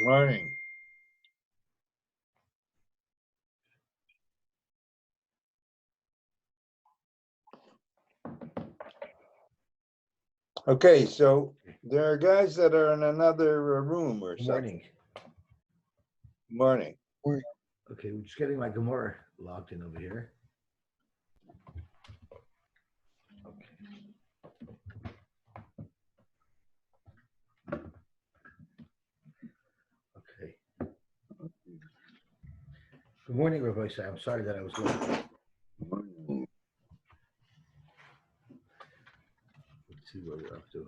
Morning. Okay, so there are guys that are in another room or something. Morning. Okay, we're just getting my Gemara logged in over here. Okay. Good morning, Rabbi Say. I'm sorry that I was late. Let's see what we're up to.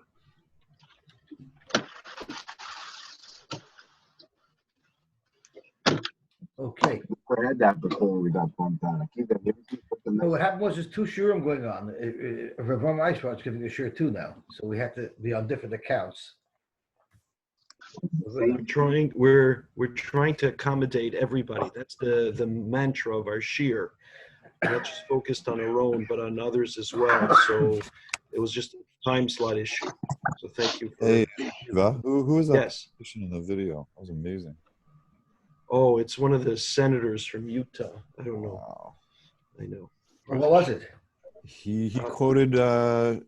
Okay. We had that before we got bumped out. So what happened was there's two shurim going on. Rav Eishart's giving a shur too now, so we have to be on different accounts. We're trying to accommodate everybody. That's the mantra of our shir. Not just focused on our own, but on others as well. So it was just a time slot issue. So thank you. Hey, Akiva, who was that Yes. person in the video? That was amazing. Oh, it's one of the senators from Utah. I don't know. Wow. I know. What was it? He quoted Shir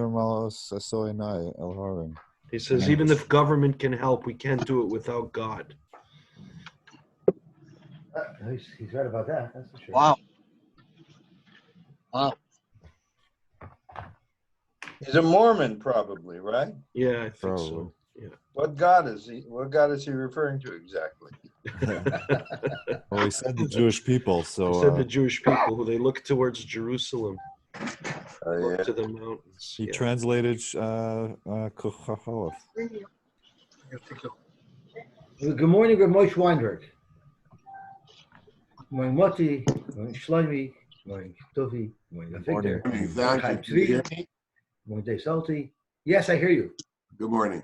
Malos Asoinai El Harim. He says, even if government can help, we can't do it without God. He's right about that. That's for sure. Wow. He's a Mormon, probably, right? Yeah, I think Probably. so. Yeah. What God is he? What God is he referring to exactly? Well, he said the Jewish people, so He said the Jewish people who they look towards Jerusalem, Yeah. to the mountains. he Yeah. translated Kuchacholoth. Good morning, Rav Moshe Weinberg. Good morning, Moti. Good morning, Shleima. Good morning, Tuvi. Good morning, Victor. Morning. Chaim Zvi. Good morning, Dave Salty. Yes, I hear you. Good morning.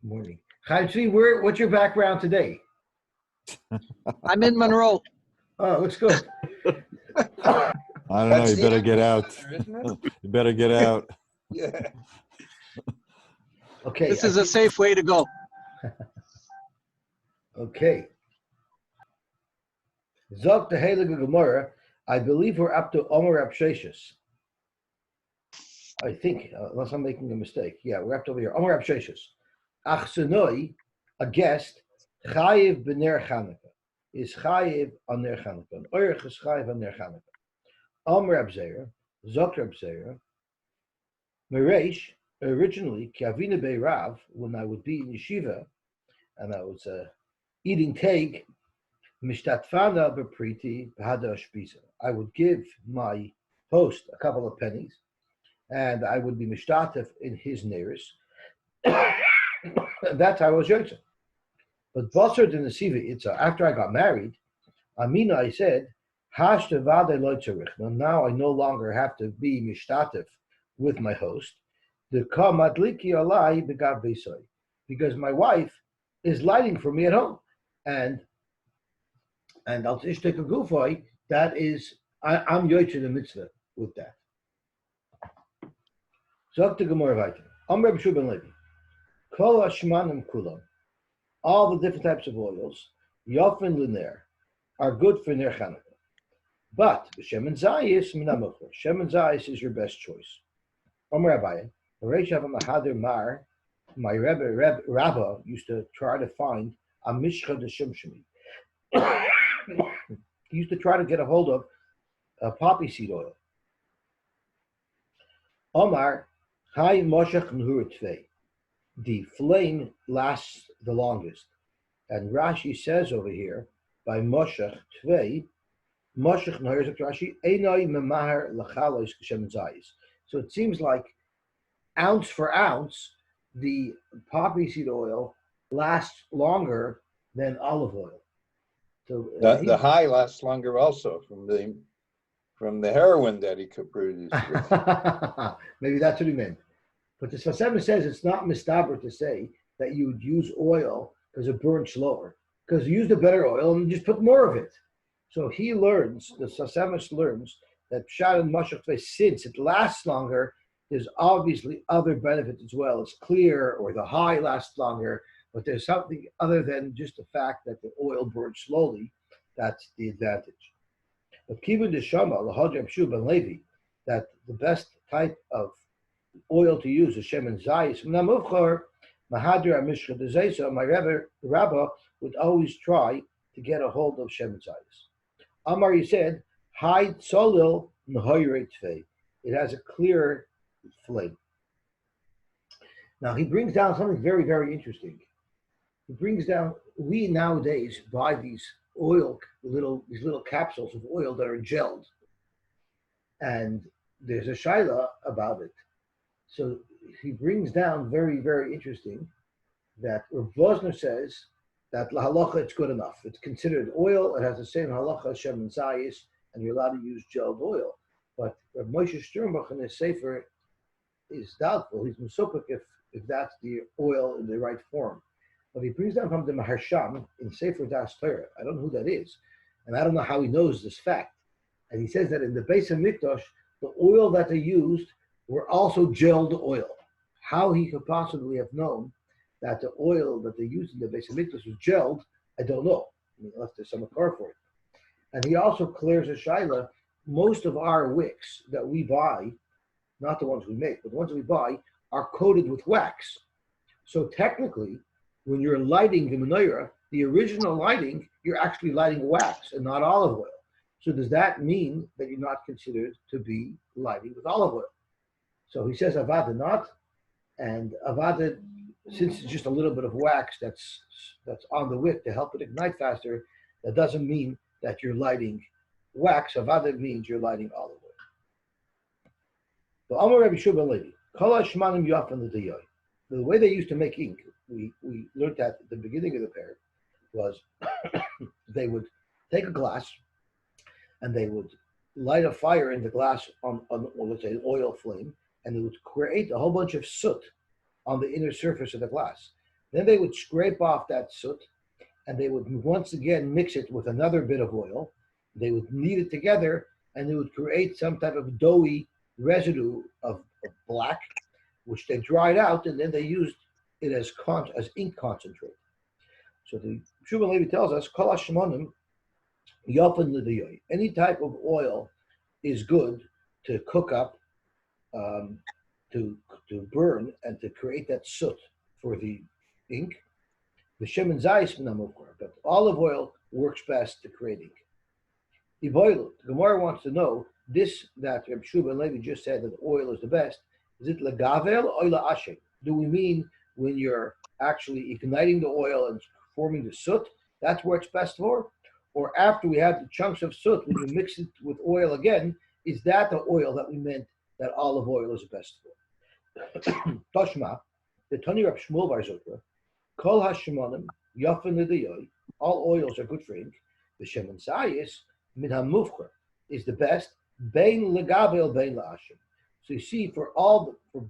Good morning. Chaim Zvi, what's your background today? I'm in Monroe. Oh, looks good. I don't know. You better get out. Isn't it? You better get out. Yeah. Okay. This is a safe way to go. Okay. Zog the Heilige Gemara. I believe we're up to Omer Absheshis. I think, unless I'm making a mistake. Yeah, we're up to over here. Omer Absheshis. Ach Senoi, a guest, Chayiv b'ner Chanukah. Is Chayiv on Ner Chanukah. An Orech is Chayiv on Ner Chanukah. Omer Abzeir, Zog Abzeir. Mereish, originally, Kavina Beirav, when I would be in yeshiva, and I was eating teig, Mishtatfana bepriti b'hada shpisa. I would give my host a couple of pennies, and I would be mishtatif in his nearest. That's how I was yotze. But Basar de Nesiva Itza, after I got married, Amina, I said, Hashta vade lo tzarich. Now I no longer have to be mishtatif with my host. The ka madliki alai begav beisai, because my wife is lighting for me at home, and al tishtek a gufay. That is, I'm yotze the mitzvah with that. Zok the Gemara weiter. Amr B'Shu ben Levi. Kol hashmanim kulam. All the different types of oils, yofen l'ner, are good for ner Chanukah. But the shemen zayis minamocha. Shemen zayis is your best choice. Amr Abaye. Reish Mahadir Mar. My Rabba used to try to find a mishcha de shumshimi. He used to try to get a hold of poppy seed oil. Omar, Hai Moshech Nhur Tvei. The flame lasts the longest. And Rashi says over here, by Moshech Tvei, Moshech Nhur Rashi, Einoi Memahar Lachalos Kshem Zayis. So it seems like ounce for ounce, the poppy seed oil lasts longer than olive oil. So The high lasts longer also from the heroin that he could produce. maybe that's what he meant. But the Sfasema says it's not mistaber to say that you would use oil because it burns slower. Because you use the better oil and you just put more of it. So he learns, the Sfasema learns that Pshat and Mashach, since it lasts longer, There's obviously other benefits as well. It's clear, or the high lasts longer, but there's something other than just the fact that the oil burns slowly. That's the advantage. But Kiva Deshama, Lahadram Shub and Levi, that the best type of oil to use is Shemen Zayis. Mahadra Mishra Dezesa, my Rabba would always try to get a hold of Shemen Zayis. Amar, he said, Hide Solil Nhoyre Tfei. It has a clear flame. Now he brings down something very, very interesting. He brings down, we nowadays buy these these little capsules of oil that are gelled. And there's a shaila about it. So he brings down very, very interesting that Rav Vosner says that la halacha it's good enough. It's considered oil. It has the same halacha as Shemen Zayis, and you're allowed to use gelled oil. But Rav Moshe Sternbach in his sefer is doubtful. He's musopik if that's the oil in the right form. But he brings down from the Maharsham in Sefer Das Torah. I don't know who that is, and I don't know how he knows this fact. And he says that in the Beis HaMikdash, the oil that they used were also gelled oil. How he could possibly have known that the oil that they used in the Beis HaMikdash was gelled, I don't know. I mean, unless there's some car for it. And he also clears a shaila. Most of our wicks that we buy, not the ones we make, but the ones we buy, are coated with wax. So technically, when you're lighting the menorah, the original lighting, you're actually lighting wax and not olive oil. So does that mean that you're not considered to be lighting with olive oil? So he says avada not, and avada, since it's just a little bit of wax that's on the wick to help it ignite faster, that doesn't mean that you're lighting wax. Avada means you're lighting olive oil. So Amar Rabbi Shub Levi, Kol Hashmanim Yafan L'Dayoy. The way they used to make ink, we learned that at the beginning of the pair, was they would take a glass and they would light a fire in the glass on let's say, an oil flame, and they would create a whole bunch of soot on the inner surface of the glass. Then they would scrape off that soot, and they would once again mix it with another bit of oil. They would knead it together, and they would create some type of doughy residue of black, which they dried out, and then they used it as ink concentrate. So the Shub Levi tells us, Kol Hashmonim Yafan L'Dayoy. Any type of oil is good to cook up, to burn, and to create that soot for the ink. The Shemen Zayis Minamukar, but olive oil works best to create ink. The Gemara wants to know this that Reb Shub Levi just said that oil is the best. Is it legavel or la'ashem? Do we mean when you're actually igniting the oil and forming the soot, that's where it's best for? Or after we have the chunks of soot, when you mix it with oil again, is that the oil that we meant that olive oil is best for? Toshma, the Tani Rab Shmuel Bar Zotra, Kol Hashmonim Yafan L'Dayoy, all oils are good for ink. The Shemen Zayis Min HaMufchar is the best, Bein Legavel Bein La'ashem. So you see, for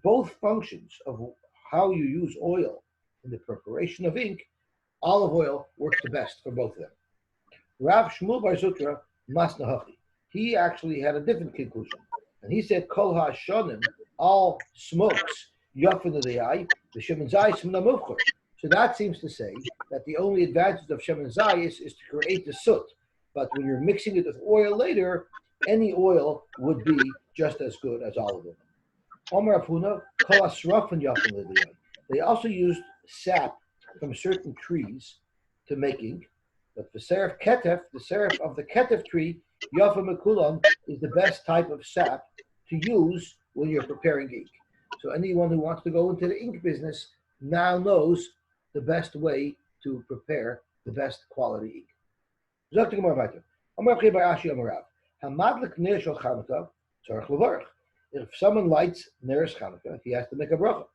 both functions of how you use oil in the preparation of ink, olive oil works the best for both of them. Rav Shmuel Bar Zutra Masna Hachi, he actually had a different conclusion, and he said Kol HaShonim, all smokes Yafin L'Dayoy, the Shemen Zayis Min HaMufchar. So that seems to say that the only advantage of Shemen Zayis is to create the soot, but when you're mixing it with oil later, any oil would be just as good as olive oil. Omer Afuna, Kol HaSrafin Yafin L'Dayoy. They also used sap from certain trees to make ink, but the serif ketef, the serif of the ketef tree, Yafin Mekulam, is the best type of sap to use when you're preparing ink. So anyone who wants to go into the ink business now knows the best way to prepare the best quality ink. If someone lights Neres Chanukah, he has to make a bracha.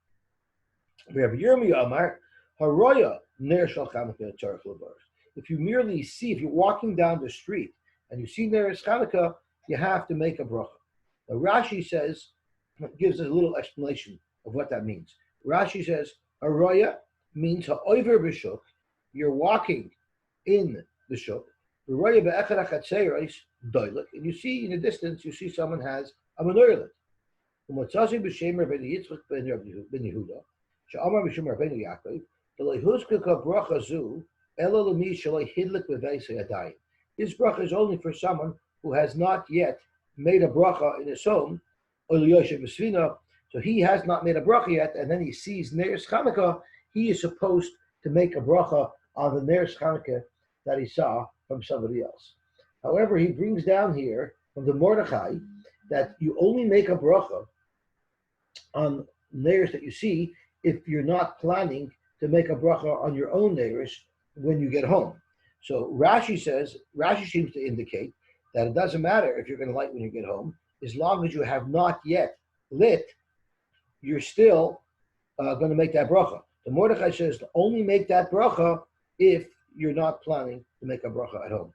We have Yirmiyah Amar, Haroya Ner Shal Chanukah Tzarech Levarach. If you merely see, if you're walking down the street and you see Neres Chanukah, you have to make a bracha. Now Rashi says, gives us a little explanation of what that means. Rashi says, Haroya means ha'over b'shuk, you're walking in the shuk, Haroya be'echad ha'chatzeros doilek, and you see in the distance, you see someone has a menorah lit. ומוצאי בשם רבנו יצחק בן יהודה, שאמר בשם רבנו יעקב, ולא הוזקקה ברכה זו, אלא למי שלא הדליק בבייס הידיים. This bracha is only for someone who has not yet made a bracha in his home, or Yosef Besvina, so he has not made a bracha yet, and then he sees Neres Chanukah, he is supposed to make a bracha on the Neres Chanukah that he saw from somebody else. However, he brings down here from the Mordechai that you only make a bracha on Neres that you see if you're not planning to make a bracha on your own Neres when you get home. So Rashi seems to indicate that it doesn't matter if you're going to light when you get home, as long as you have not yet lit, you're still going to make that bracha. The Mordechai says to only make that bracha if you're not planning to make a bracha at home.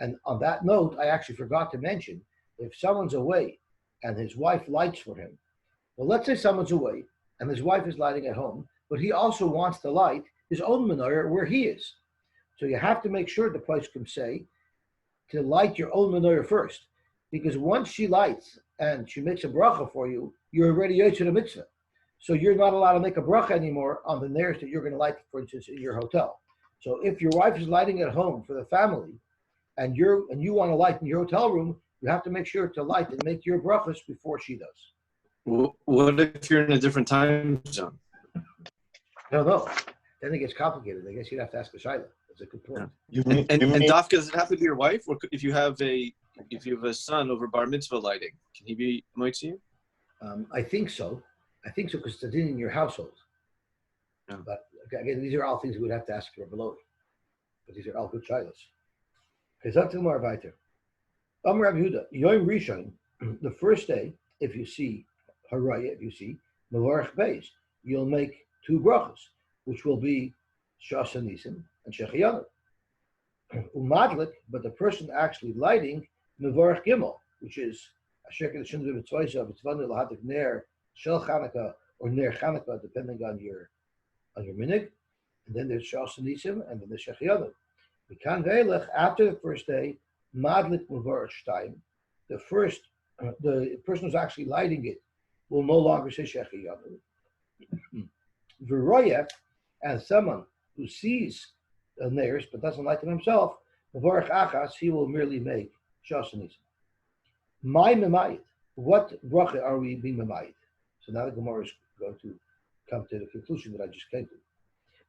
And on that note, I actually forgot to mention, if someone's away and his wife lights for him, well, let's say someone's away and his wife is lighting at home, but he also wants to light his own menorah where he is. So you have to make sure the place can say to light your own menorah first, because once she lights and she makes a bracha for you, you're already yotze the mitzvah. So you're not allowed to make a bracha anymore on the neres that you're going to light, for instance, in your hotel. So if your wife is lighting at home for the family, and you want to light in your hotel room, you have to make sure to light and make your brachas before she does. What if you're in a different time zone? I don't know. Then it gets complicated. I guess you'd have to ask a shayla. That's a good point. And Dafka, does it have to be your wife, or if you have a son over bar mitzvah lighting, can he be moitzi? I think so. Because it's a din in your household. Yeah. But again, these are all things we would have to ask for below. But these are all good shaylas. Okay, so to more weiter. Amar Rabbi Yehuda, Yom Rishon, the first day, if you see haraya, if you see mevarach beis, you'll make two brachas, which will be Shas Nisim and Shechianu. Umadlik, but the person actually lighting mevarach gimel, which is Asher Kedushin V'Mitzvaysa V'Tzvanu L'Hadik Ner Shel Chanukah or Ner Chanukah, depending on your minig. And then there's Shas Nisim, and then there's Shechianu. After the first day, Madlik Mevarach Shtayim, the person who's actually lighting it will no longer say Shechianu. V'royach, and someone who sees the neres but doesn't light them himself, Mevarach Achas, he will merely make Shas Nisim. My Memayit, what bracha are we being Memayit? So now the Gemara is going to come to the conclusion that I just came to.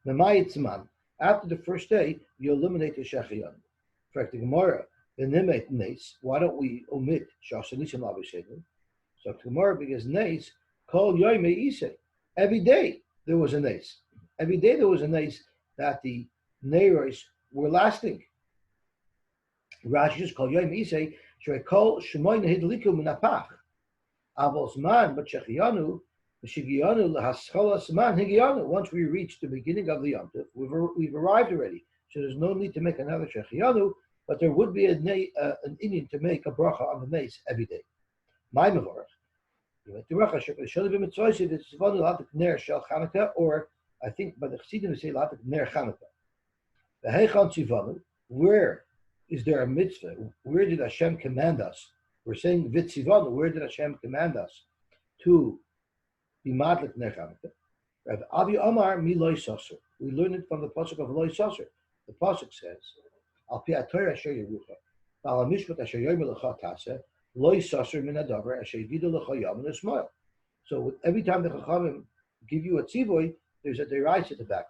Memayit Zman. After the first day, you eliminate the Shechianu. In fact, the Gemara, the Nimet Nes, why don't we omit Shas Nisim L'Abishenu? So the Gemara, because Nes, Kol Yoyme Isei. Every day there was a Nes. Every day there was a Nes that the Neres were lasting. Rashi just called Yoyme Isei, Shrei Kol Shemoy Nehidliku Minapach. Avos Man, but Shechianu, once we reach the beginning of the Yom Tov, we've arrived already. So there's no need to make another Shechianu, but there would be an Indian to make a bracha on the mace every day. My Mevorach. You make the bracha, it's Latik Ner Shel Chanukah, or I think by the Chassidim we say Latik Ner Chanukah. The Heichan Tzivanu, where is there a mitzvah? Where did Hashem command us? We're saying Vitzivanu, where did Hashem command us to be madlik ner Chanukah? Rav Avi Amar mi loy saser. We learn it from the pasuk of loy saser. The pasuk says, "Al pi aTorah asher yerucha, al mishpat asher yomer lecha taseh, loy saser min hadavar asher yigidu lecha yom v'smoil." So every time the Chachamim give you a tzivoy, there's a deraisa at the back.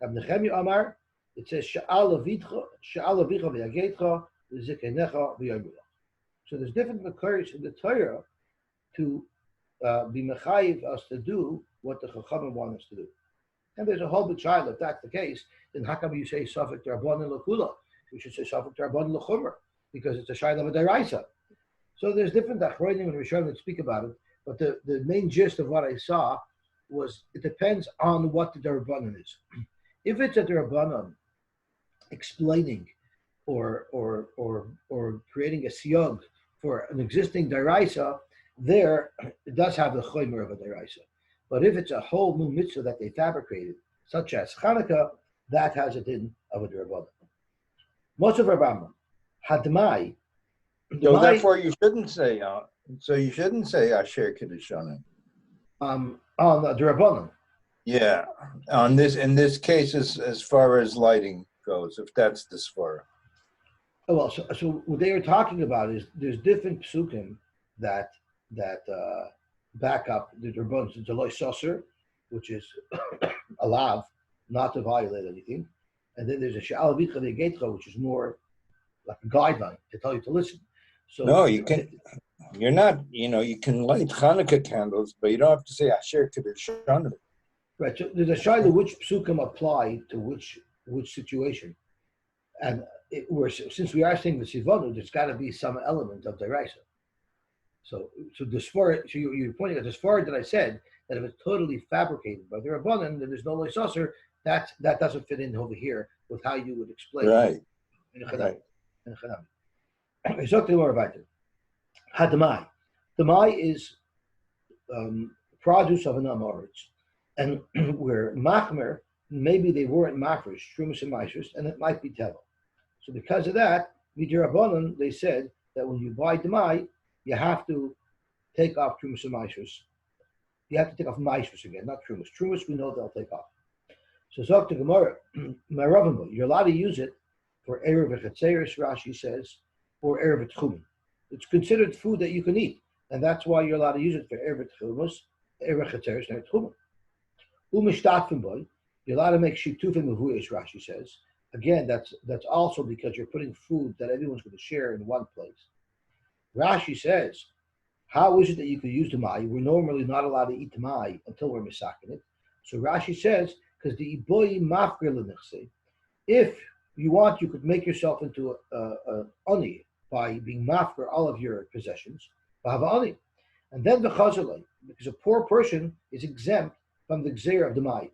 Rav Nechemia Amar, it says Sha'al avicha v'yagetcha v'zikenecha v'yomerach. So there's different occurrences in the Torah to be mechayiv us to do what the Chachamim want us to do. And there's a whole big child. If that's the case, then how come you say Safek D'Rabbanan L'Kula? You should say Safek D'Rabbanan L'Chumra, because it's a shayla of a deraisa. So there's different achronim and rishonim that speak about it, but the main gist of what I saw was it depends on what the D'Rabbanan is. If it's a D'Rabbanan explaining or creating a siyog for an existing deraisa, there it does have the choimer of a deraisa. But if it's a whole new mitzvah that they fabricated, such as Chanukah, that has a din of a d'Rabbanan. Most of Rambam, Hadmai. So therefore, you shouldn't say So you shouldn't say Asher Kedushanim. On the Rabbanon. Yeah, on this in this case, as far as lighting goes, if that's the svara. Oh, well, so what they were talking about is there's different psukim that back up the Rabbanon. There's a loy saucer, which is a lav, not to violate anything, and then there's a she'al vicha ve'getcha, which is more like a guideline to tell you to listen. So No, you can. You're not. You can light Hanukkah candles, but you don't have to say Asher Kedushanim. right. So there's a shaila which psukim apply to which situation, and since we are saying the sivonu, there's got to be some element of deraisa. So the svara. So you're pointing at the svara that I said that if it's totally fabricated by the Rabbanan, then there's no loy saucer. That doesn't fit in over here with how you would explain Right. Right. I talked to more about it. Hadamai. Damai is produce of an amoritz, and where machmer, maybe they weren't mafresh, trumas and maishers, and it might be tevel. So because of that, midrabanan, they said that when you buy damai, you have to take off trumas and maishers. You have to take off maishers again, not trumas. Trumas, we know they'll take off. So talk to Gemara, you're allowed to use it for erev v'chatzeres, Rashi says, or erev tchumen. It's considered food that you can eat, and that's why you're allowed to use it for erev tchumus, erev chatzeres, and tchumen. Umishtatfim boy, you're allowed to make shitufim mehuyesh, Rashi says. Again, that's also because you're putting food that everyone's going to share in one place. Rashi says, how is it that you could use the mai? We're normally not allowed to eat the mai until we're misaking it. So Rashi says, because the iboy mafgir l'nichse, if you want, you could make yourself into a ani by being mafgir all of your possessions, ani, and then the chazalay, because a poor person is exempt from the gzeir of the mai.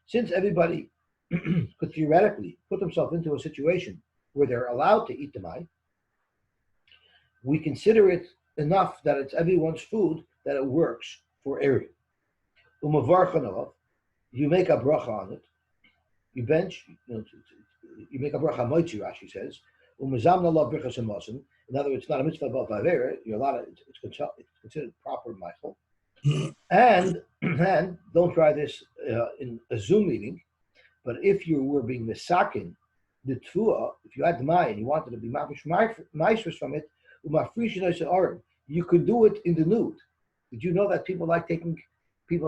Since everybody could theoretically put themselves into a situation where they're allowed to eat the mai, we consider it enough that it's everyone's food that it works for Erev. You make a bracha on it. You bench. You make a bracha moitzi. Rashi says. In other words, it's not a mitzvah above avera. You're allowed. It's considered proper mikol. And don't try this in a Zoom meeting. But if you were being misakin the tfuah, if you had the mai and you wanted to be maishus from it, you could do it in the nude. Did you know that people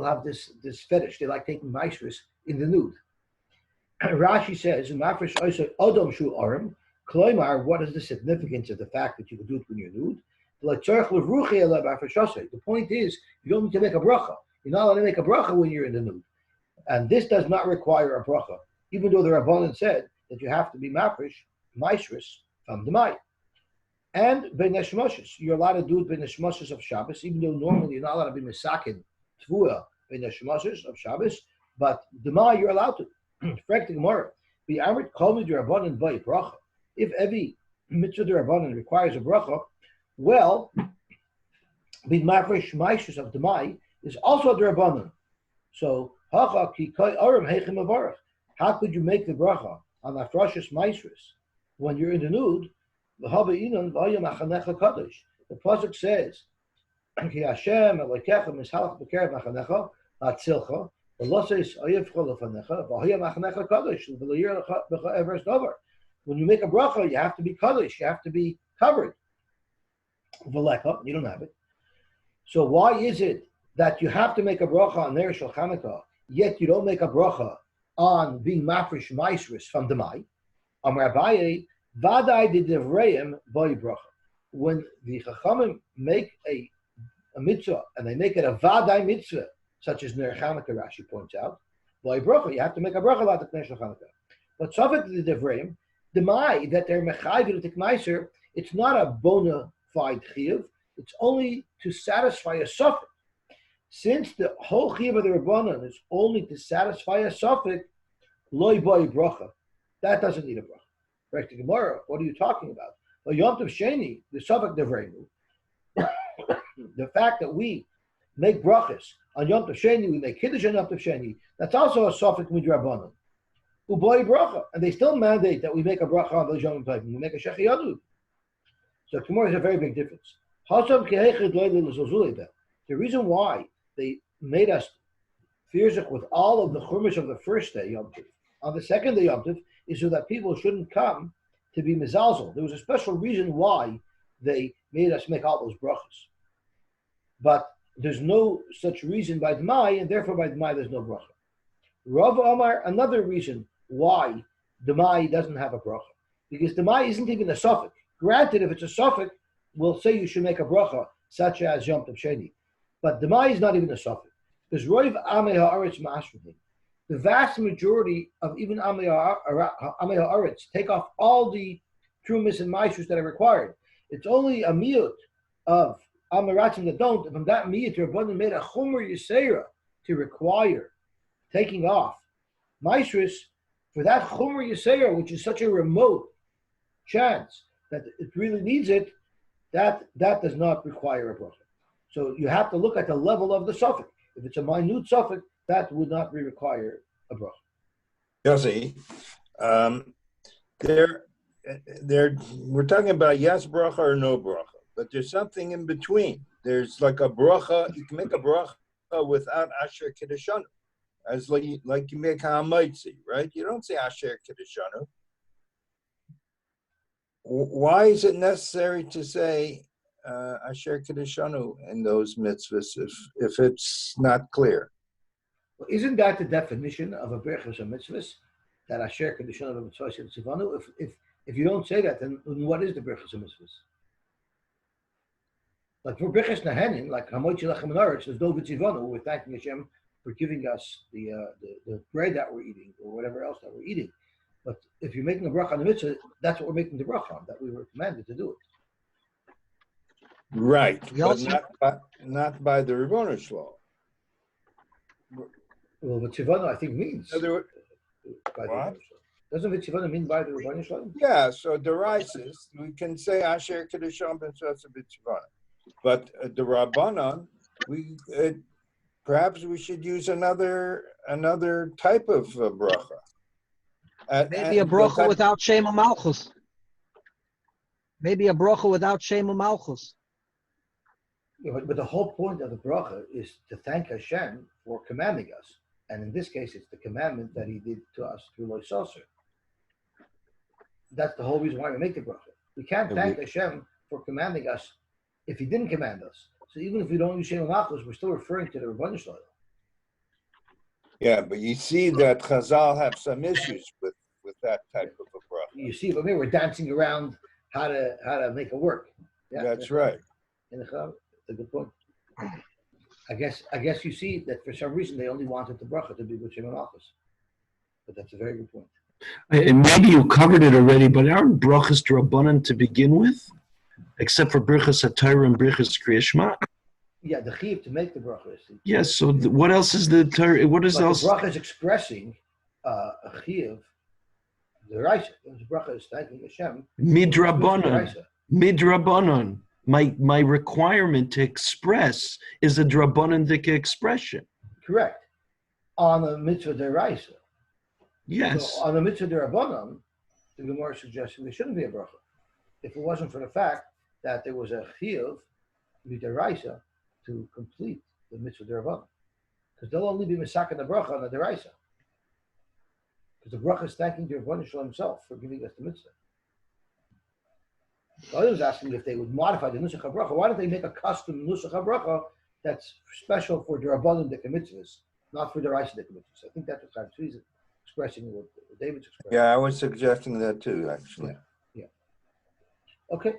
have this fetish? They like taking maishus in the nude. Rashi says, what is the significance of the fact that you can do it when you're nude? The point is, you don't need to make a bracha. You're not allowed to make a bracha when you're in the nude. And this does not require a bracha, even though the Rabbanan said that you have to be maishus from the mai. And b'neshmoshes, you're allowed to do it b'neshmoshes of Shabbos, even though normally you're not allowed to be misakin tfuah b'neshmoshes of Shabbos, but the ma you're allowed to. Frank the Gemara, b'amrit kol midrabanan by bracha. If every mitzvah d'Rabbanan requires a bracha, well, b'mafresh maishus of the mai is also d'Rabbanan. So hacha ki kai aram heichem avarach. How could you make the bracha on afrashus maishus when you're in the nude? The pasuk says, "Ki Hashem Elokecha mishalach b'kerev machanecha atzilcha v'loses oyevcha lefanecha v'hoya machanecha kadosh v'loyir lecha evers davar." When you make a bracha, you have to be kadosh. You have to be covered. V'lecha, you don't have it. So why is it that you have to make a bracha on Ner Shel Chanukah, yet you don't make a bracha on being mafresh maisris from the mai? Amar Abaye. Vadai de devreim boy bracha. When the Chachamim make a mitzvah and they make it a vadai mitzvah, such as Ner Chanukah, Rashi points out, boy bracha, you have to make a bracha about the Ner Chanukah. But Safek de devreim, the mai that they're mechayv to meiser, it's not a bona fide chiyuv. It's only to satisfy a suffix. Since the whole chiyuv of the Rabbanan is only to satisfy a suffix, loy boy bracha, that doesn't need a bracha. Correct, Gemara, what are you talking about? Well, Yom Tov Sheni, the Safek Devrenu, the fact that we make brachas on Yom Tov Sheni, we make Kiddush on Yom Tov Sheni, that's also a Safek Midrabanan. Uboy bracha, and they still mandate that we make a bracha on those young people. We make a shechiyadu. So tomorrow is a very big difference. The reason why they made us fearzach with all of the chumash of the first day Yom Tov, on the second day Yom Tov, is so that people shouldn't come to be mezalzel. There was a special reason why they made us make all those brachas. But there's no such reason by Demai, and therefore by Demai there's no bracha. Rav Amar, another reason why Demai doesn't have a bracha. Because Demai isn't even a suffix. Granted, if it's a suffix, we'll say you should make a bracha, such as Yom Tov Sheni. But Demai is not even a suffix. Because Roiv Amei Ha'aretz Ma'ashradim, the vast majority of even Amei Ha'aretz take off all the trumas and maishus that are required. It's only a miyut of Amaratzim that don't. And from that miyut, Rabbanan made a chumer yisera to require taking off maishus for that chumer yisera, which is such a remote chance that it really needs it. That does not require a bracha. So you have to look at the level of the suffix. If it's a minute suffix, that would not require a bracha. Yossi, we're talking about yes bracha or no bracha, but there's something in between. There's like a bracha. You can make a bracha without asher kiddushanu, as like you make ha'amaitzi, right? You don't say asher kiddushanu. Why is it necessary to say asher kiddushanu in those mitzvahs if it's not clear? Well, isn't that the definition of a berachos mitzvahs? That asher kiddushanu of mitzvahs tzivanu. If you don't say that, then what is the berachos mitzvahs? Like for berachos nahanin, like hamoitzi lechem haaretz, there's no tzivanu. We're thanking Hashem for giving us the bread that we're eating or whatever else that we're eating. But if you're making a bracha on the mitzvah, that's what we're making the bracha on, that we were commanded to do it. Right, but not by the Rebbeinu Shalom. Well, the tzivanu, I think, means by the What? Rebbeinu Shalom. Doesn't the tzivanu mean by the Rebbeinu Shalom? Yeah, so deraisis, we can say asher kiddushanu b'tzvah b'tzvah, but the Rabbanan, perhaps we should use another type of bracha. Maybe a bracha without shleima malchus. Maybe a bracha without shleima malchus. Yeah, but the whole point of the bracha is to thank Hashem for commanding us. And in this case, it's the commandment that he did to us through Lo Yisrael. That's the whole reason why we make the bracha. We can't thank Hashem for commanding us if he didn't command us. So even if we don't use Shem Malchus, we're still referring to the Rebbeinu Shalom. Yeah, but you see that Chazal have some issues with that type of a bracha. You see, but maybe we're dancing around how to make it work. Yeah, That's right. That's a good point. I guess you see that for some reason they only wanted the bracha to be with Shem Malchus. But that's a very good point. And maybe you covered it already, but aren't brachas d'Rabbanan to begin with? Except for brachas HaTorah and brachas Kriyas Shema. Yeah, the chiyuv to make the bracha. Yes, so what else is the Torah? What is else? The bracha is expressing a chiyuv, the raisa. The bracha is thanking Hashem. Midrabanan. My requirement to express is a drabbanandic expression. Correct. On a mitzvah deraisa. Yes. So on a mitzvah derabanan, the Gemara is suggesting there shouldn't be a bracha. If it wasn't for the fact that there was a chiyuv midaraisa to complete the mitzvah derabanan, because they'll only be misakin the bracha on the deraisa, because the bracha is thanking the Rebbeinu Shalom himself for giving us the mitzvah. So I was asking if they would modify the nusach bracha. Why don't they make a custom nusach bracha that's special for derabanan the mitzvahs, not for deraisa the mitzvahs? I think that's what Chaim Tzvi is expressing, what David's expressing. Yeah, I was suggesting that too, actually. Yeah. Okay.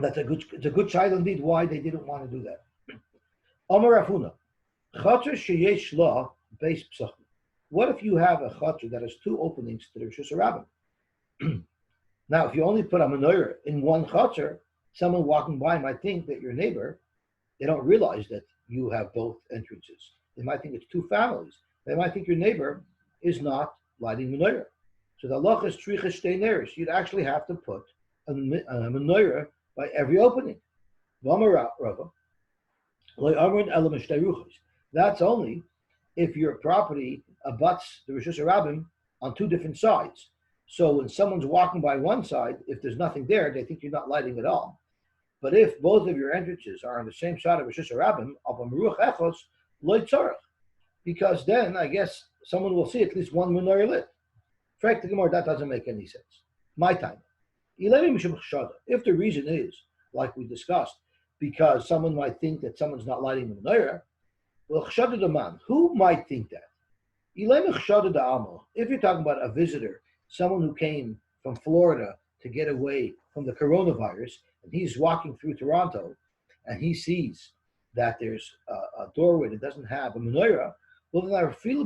That's it's a good child indeed. Why they didn't want to do that? Amar Rafuna, chater sheyesh la beis psachim. What if you have a chater that has two openings to the Rishus Rabbin? Now, if you only put a menorah in one chater, someone walking by might think that your neighbor, they don't realize that you have both entrances. They might think it's two families. They might think your neighbor is not lighting menorah. So the halacha is tricha shtei neros. You'd actually have to put a menorah by every opening. That's only if your property abuts the Rishus Rabbim on two different sides. So when someone's walking by one side, if there's nothing there, they think you're not lighting at all. But if both of your entrances are on the same side of Rosh Hashanah, because then I guess someone will see at least one menorah lit. Frank the Gemara, that doesn't make any sense. My time. If the reason is, like we discussed, because someone might think that someone's not lighting the menorah, well, who might think that? If you're talking about a visitor, someone who came from Florida to get away from the coronavirus, and he's walking through Toronto, and he sees that there's a doorway that doesn't have a menorah, well, then I feel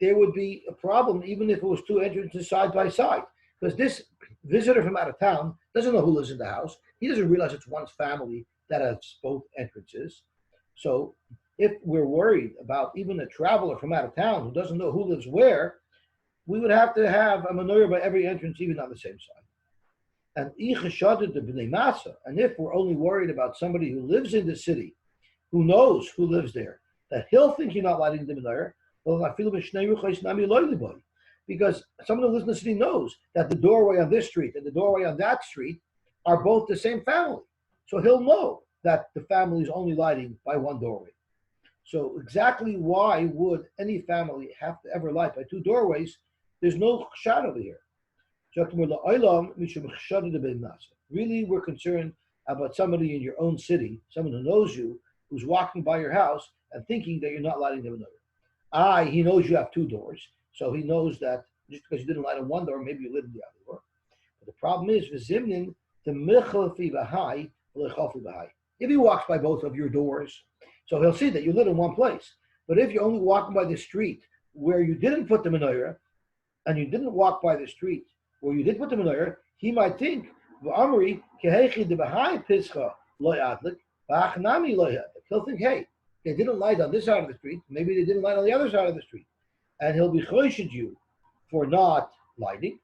there would be a problem even if it was two entrances side by side, because this visitor from out of town doesn't know who lives in the house. He doesn't realize it's one's family that has both entrances. So if we're worried about even a traveler from out of town who doesn't know who lives where, we would have to have a menorah by every entrance, even on the same side. And if we're only worried about somebody who lives in the city, who knows who lives there, that he'll think you're not lighting the menorah, well, because someone who lives in the city knows that the doorway on this street and the doorway on that street are both the same family. So he'll know that the family is only lighting by one doorway. So exactly why would any family have to ever light by two doorways? There's no chshad over here. Really, we're concerned about somebody in your own city, someone who knows you, who's walking by your house and thinking that you're not lighting the menorah. He knows you have two doors, so he knows that just because you didn't light on one door, maybe you lit in the other door. But the problem is, if he walks by both of your doors, so he'll see that you lit in one place. But if you're only walking by the street where you didn't put the menorah, and you didn't walk by the street where you did put the menorah, he might think, he'll think, hey, they didn't light on this side of the street, maybe they didn't light on the other side of the street. And he'll be choshid you for not lighting.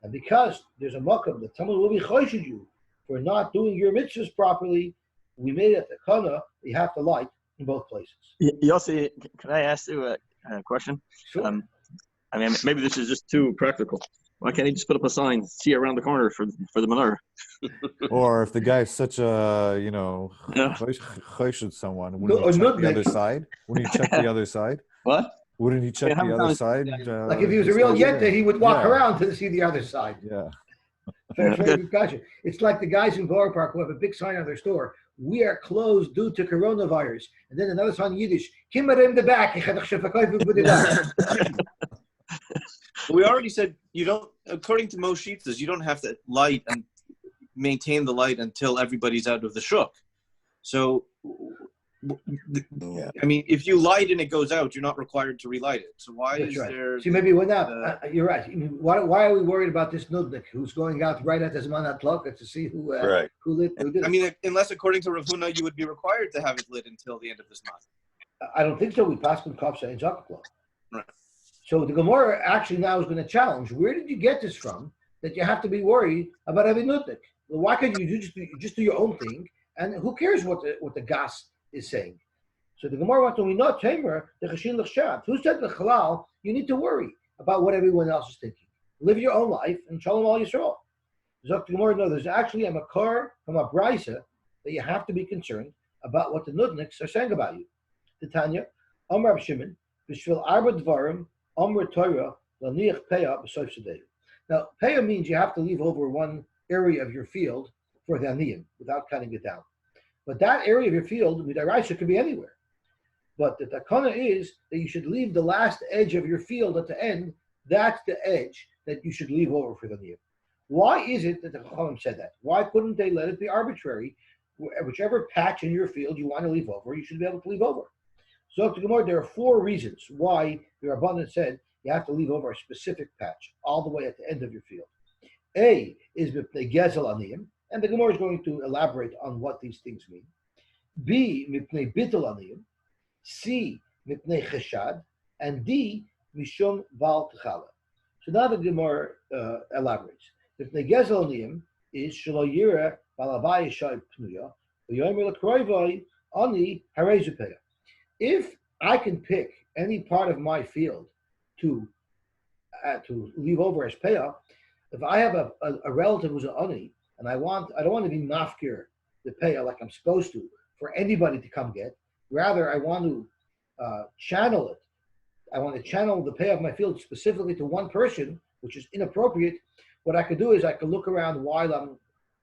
And because there's a makam that someone will be choshid you for not doing your mitzvahs properly, we made it the kana, you have to light in both places. Yossi, can I ask you a question? Sure. I mean, maybe this is just too practical. Why can't he just put up a sign, see around the corner for the menorah? Or if the guy's such a, choshid someone, wouldn't he check the other side? Wouldn't he check the other side? What? Wouldn't he check the other side? Like if he was a real yenta, he would walk around to see the other side. Yeah. Very good question. It's like the guys in Borough Park who have a big sign on their store. We are closed due to coronavirus. And then another sign in Yiddish. Kimmer in the back. We already said you don't, according to most sheetas, you don't have to light and maintain the light until everybody's out of the shuk. So, I mean, if you light and it goes out, you're not required to relight it. So why That's is right. there... See, maybe we're not. You're right. I mean, why are we worried about this nudnik who's going out right at the Zman HaTloka to see who lit? Who did? I mean, unless according to Rav Huna, you would be required to have it lit until the end of this month. I don't think so. We passed on Kopsa and Zakaklo. Right. So the Gemara actually now is going to challenge. Where did you get this from that you have to be worried about having nudnik? Well, why can't you just do your own thing? And who cares what the gas is saying? So the Gemara wants to know chamber the chashin l'chshav. Who said the halal? You need to worry about what everyone else is thinking. Live your own life and shalom al Yisrael. Zok the Gemara, no, there's actually a makar from a brisa that you have to be concerned about what the nudniks are saying about you. Titania, Amar Shimon, B'shvil arba dvarim, Amar Torah, Laniach Peah b'soif sedei. Now, Peah means you have to leave over one area of your field for the aniyim without cutting it down. But that area of your field, midaraisa, could be anywhere. But the takana is that you should leave the last edge of your field at the end. That's the edge that you should leave over for the aniyim. Why is it that the Chachamim said that? Why couldn't they let it be arbitrary? Whichever patch in your field you want to leave over, you should be able to leave over. So to Gemara, there are 4 reasons why the Rabbanan said you have to leave over a specific patch all the way at the end of your field. A is mipnei gezel aniyim, and the Gemara is going to elaborate on what these things mean. B, mipnei bitul aniyim. C, mipnei cheshad. And D, mishum val techala. So now the Gemara elaborates. Mipnei gezel aniyim is shelo yireh balabai yishai pnuya v'yomer l'kroivai ani harezu peah. If I can pick any part of my field to leave over as payah. If I have a relative who's an ani, and I don't want to be mafkir the payah like I'm supposed to for anybody to come get. Rather, I want to channel it. I want to channel the payah of my field specifically to one person, which is inappropriate. What I could do is I could look around while I'm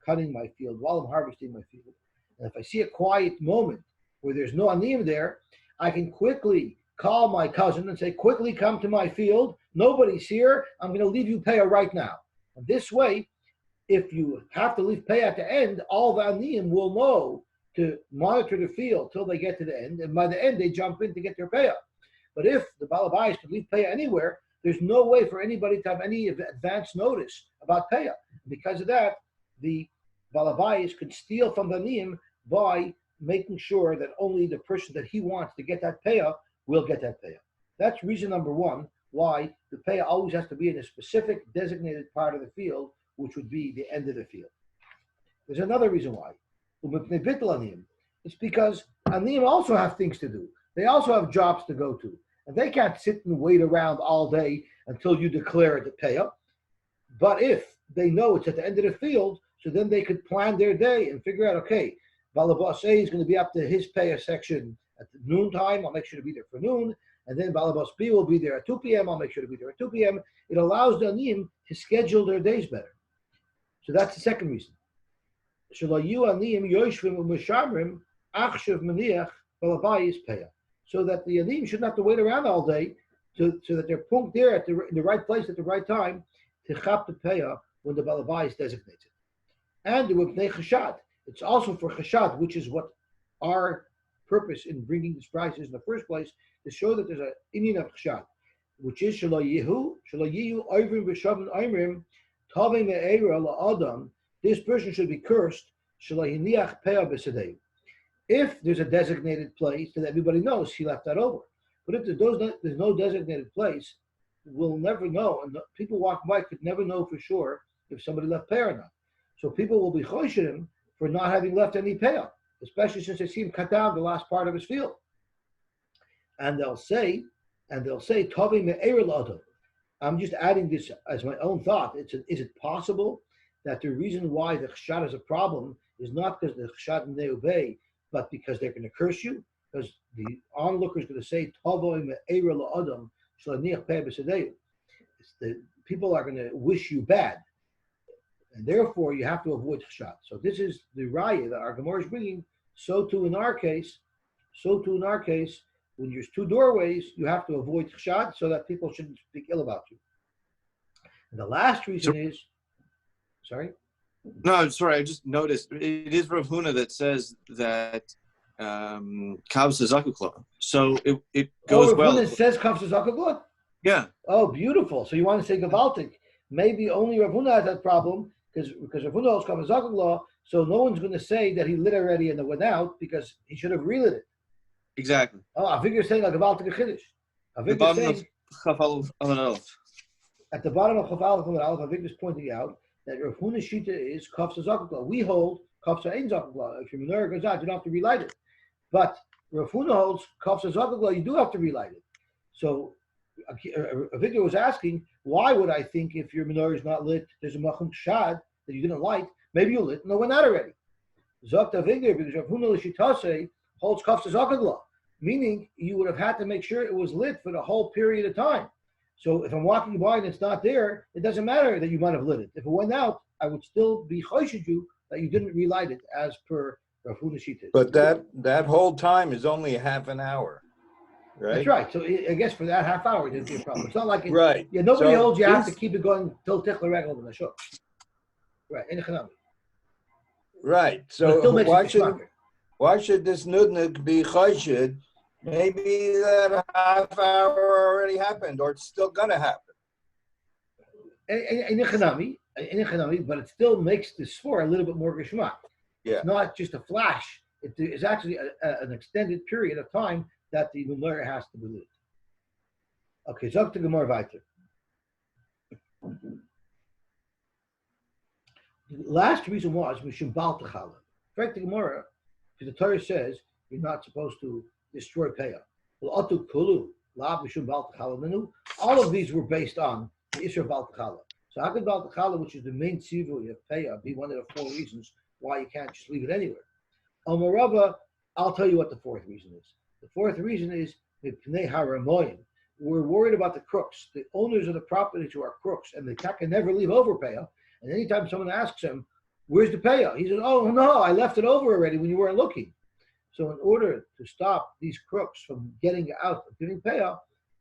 cutting my field, while I'm harvesting my field. And if I see a quiet moment where there's no aniyim there, I can quickly call my cousin and say, quickly come to my field. Nobody's here. I'm going to leave you payah right now. And this way, if you have to leave payah at the end, all the aniyim will know to monitor the field till they get to the end. And by the end, they jump in to get their payah. But if the balabais can leave payah anywhere, there's no way for anybody to have any advance notice about payah. Because of that, the balabais can steal from the aniyim by making sure that only the person that he wants to get that payah will get that payah. That's reason number one why the payah always has to be in a specific designated part of the field, which would be the end of the field. There's another reason why. It's because aniyim also have things to do. They also have jobs to go to. And they can't sit and wait around all day until you declare it a payah. But if they know it's at the end of the field, so then they could plan their day and figure out, okay, Balabas A is going to be up to his payah section at noon time. I'll make sure to be there for noon. And then Balabas B will be there at 2 p.m. I'll make sure to be there at 2 p.m. It allows the aniyim to schedule their days better. So that's the second reason. So that the aniyim shouldn't have to wait around all day so that they're punked there in the right place at the right time to chap the payah when the balabais designates it. And with chashad, it's also for chashad, which is what our purpose in bringing this price is in the first place, to show that there's an inyan of chashad, which is shelo yihu oivrim v'shavim oimrim tavei me'era la'adam. This person should be cursed shelo hiniach payah b'sadei. If there's a designated place that everybody knows, he left that over. But if there's no designated place, we'll never know, and people walking by could never know for sure if somebody left payah or not. So people will be choshim for not having left any payah, especially since they see him cut down the last part of his field. And they'll say, Tovi me'er l'adam. I'm just adding this as my own thought. Is it possible that the reason why the chashad is a problem is not because the chashad ne'ubei, but because they're going to curse you? Because the onlooker is going to say, Tovi me'er l'adam shlaniach peh b'sadeu. The people are going to wish you bad. And therefore, you have to avoid chashad. So this is the raya that our Gemara is bringing. So too in our case, when there's two doorways, you have to avoid chashad so that people shouldn't speak ill about you. And the last reason is, sorry? No, I'm sorry. I just noticed it is Rav Huna that says that Kavs Zakukla. So it goes well. Rav Huna says Kavs Zakukla? Yeah. Oh, beautiful. So you want to say Gavaltik. Maybe only Rav Huna has that problem because Rav Huna holds Kavs Zakukla, so no one's going to say that he lit already and it went out because he should have relit it. Exactly. Oh, I think you're saying like Gavaltik Chiddush. The bottom of Chaf Aleph. At the bottom of Chaf Aleph, I think is pointing out that Rav Huna's shita is Kavs Zakukla. We hold Kavs Ein Zakukla. If your menorah goes out, you don't have to relight it. But Rav Huna holds Kavs Zakukla, you do have to relight it. So Avigdor was asking, why would I think if your menorah is not lit, there's a machum shad that you didn't light, maybe you lit and it went out already. Zokt Avigdor, because Rav Huna l'shitase holds Kavs Zakukla, meaning you would have had to make sure it was lit for the whole period of time. So if I'm walking by and it's not there, it doesn't matter that you might have lit it. If it went out, I would still be choshid you that you didn't relight it as per Rav Huna shita. But that whole time is only a half an hour. Right? That's right. So I guess for that half hour, there'd be a problem. It's not like right. Yeah, nobody holds you have to keep it going till tichler regel in the shuk. Right. In economic. Right. So why should this nudnik be chayshid? Maybe that half hour already happened, or it's still gonna happen. In economic, but it still makes the sfor a little bit more geschmack. Yeah. It's not just a flash. It's actually an extended period of time that the menorah has to be lit. Okay, so to Gemara weiter. The last reason was Mishum Balter May. In fact, the Gemara, because the Torah says you're not supposed to destroy payah. All of these were based on the issue of Balter Chala. So how could Balter Chala, which is the main tzivui of Peah, be one of the 4 reasons why you can't just leave it anywhere? Omarava, I'll tell you what the 4th reason is. The 4th reason is Mipnei Haramoyim. We're worried about the crooks, the owners of the properties who are crooks, and they can never leave over Peah. And anytime someone asks him, where's the Peah? He says, oh, no, I left it over already when you weren't looking. So in order to stop these crooks from getting out of giving Peah,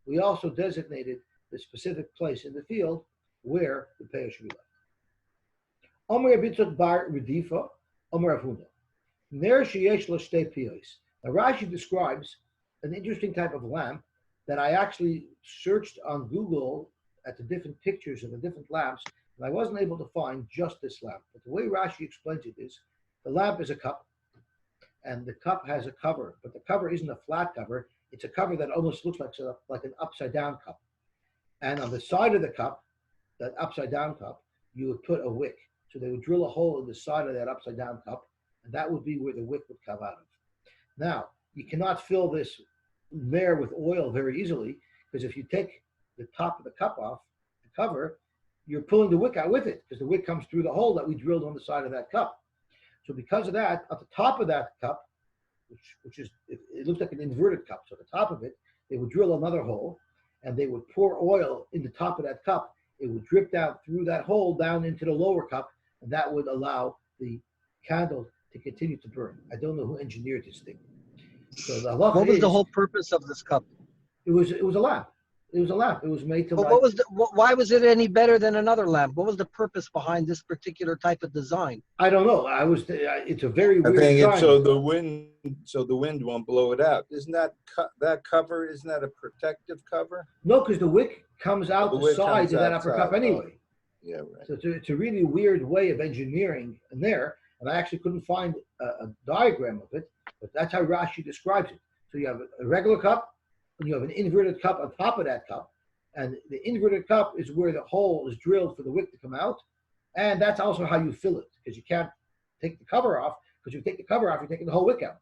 we also designated the specific place in the field where the Peah should be left. Omer Abitzot Bar Redifa, Omer Avuna. Ner sheyesh lo shtei piyos. Now Rashi describes an interesting type of lamp that I actually searched on Google at the different pictures of the different lamps, and I wasn't able to find just this lamp. But the way Rashi explains it is, the lamp is a cup, and the cup has a cover, but the cover isn't a flat cover. It's a cover that almost looks like an upside-down cup. And on the side of the cup, that upside-down cup, you would put a wick. So they would drill a hole in the side of that upside-down cup, and that would be where the wick would come out of. Now, you cannot fill this there with oil very easily, because if you take the top of the cup off, the cover, you're pulling the wick out with it, because the wick comes through the hole that we drilled on the side of that cup. So because of that, at the top of that cup, which is, it looks like an inverted cup, so at the top of it, they would drill another hole, and they would pour oil in the top of that cup. It would drip down through that hole down into the lower cup, and that would allow the candle to continue to burn. I don't know who engineered this thing. So the halacha what was the whole purpose of this cup? It was a lamp. It was a lamp. It was made to. But why was it any better than another lamp? What was the purpose behind this particular type of design? I don't know. It's a very weird design. It's so the wind won't blow it out. Isn't that cover? Isn't that a protective cover? No, because the wick comes out the sides of that upper cup anyway. Yeah, right. So it's a really weird way of engineering in there, and I actually couldn't find a diagram of it, but that's how Rashi describes it. So you have a regular cup, and you have an inverted cup on top of that cup, and the inverted cup is where the hole is drilled for the wick to come out, and that's also how you fill it, because you can't take the cover off, because if you take the cover off, you're taking the whole wick out.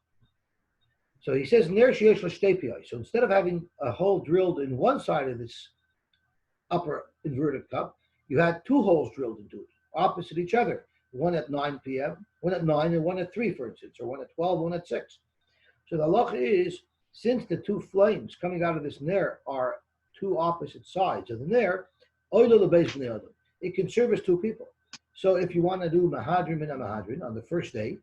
So he says, so instead of having a hole drilled in one side of this upper inverted cup, you had 2 holes drilled into it, opposite each other, one at 9 p.m., one at 9, and one at 3, for instance, or one at 12, one at 6. So the halacha is, since the 2 flames coming out of this ner are 2 opposite sides of the ner, it can service 2 people. So if you want to do mahadrin and mahadrin on the first day,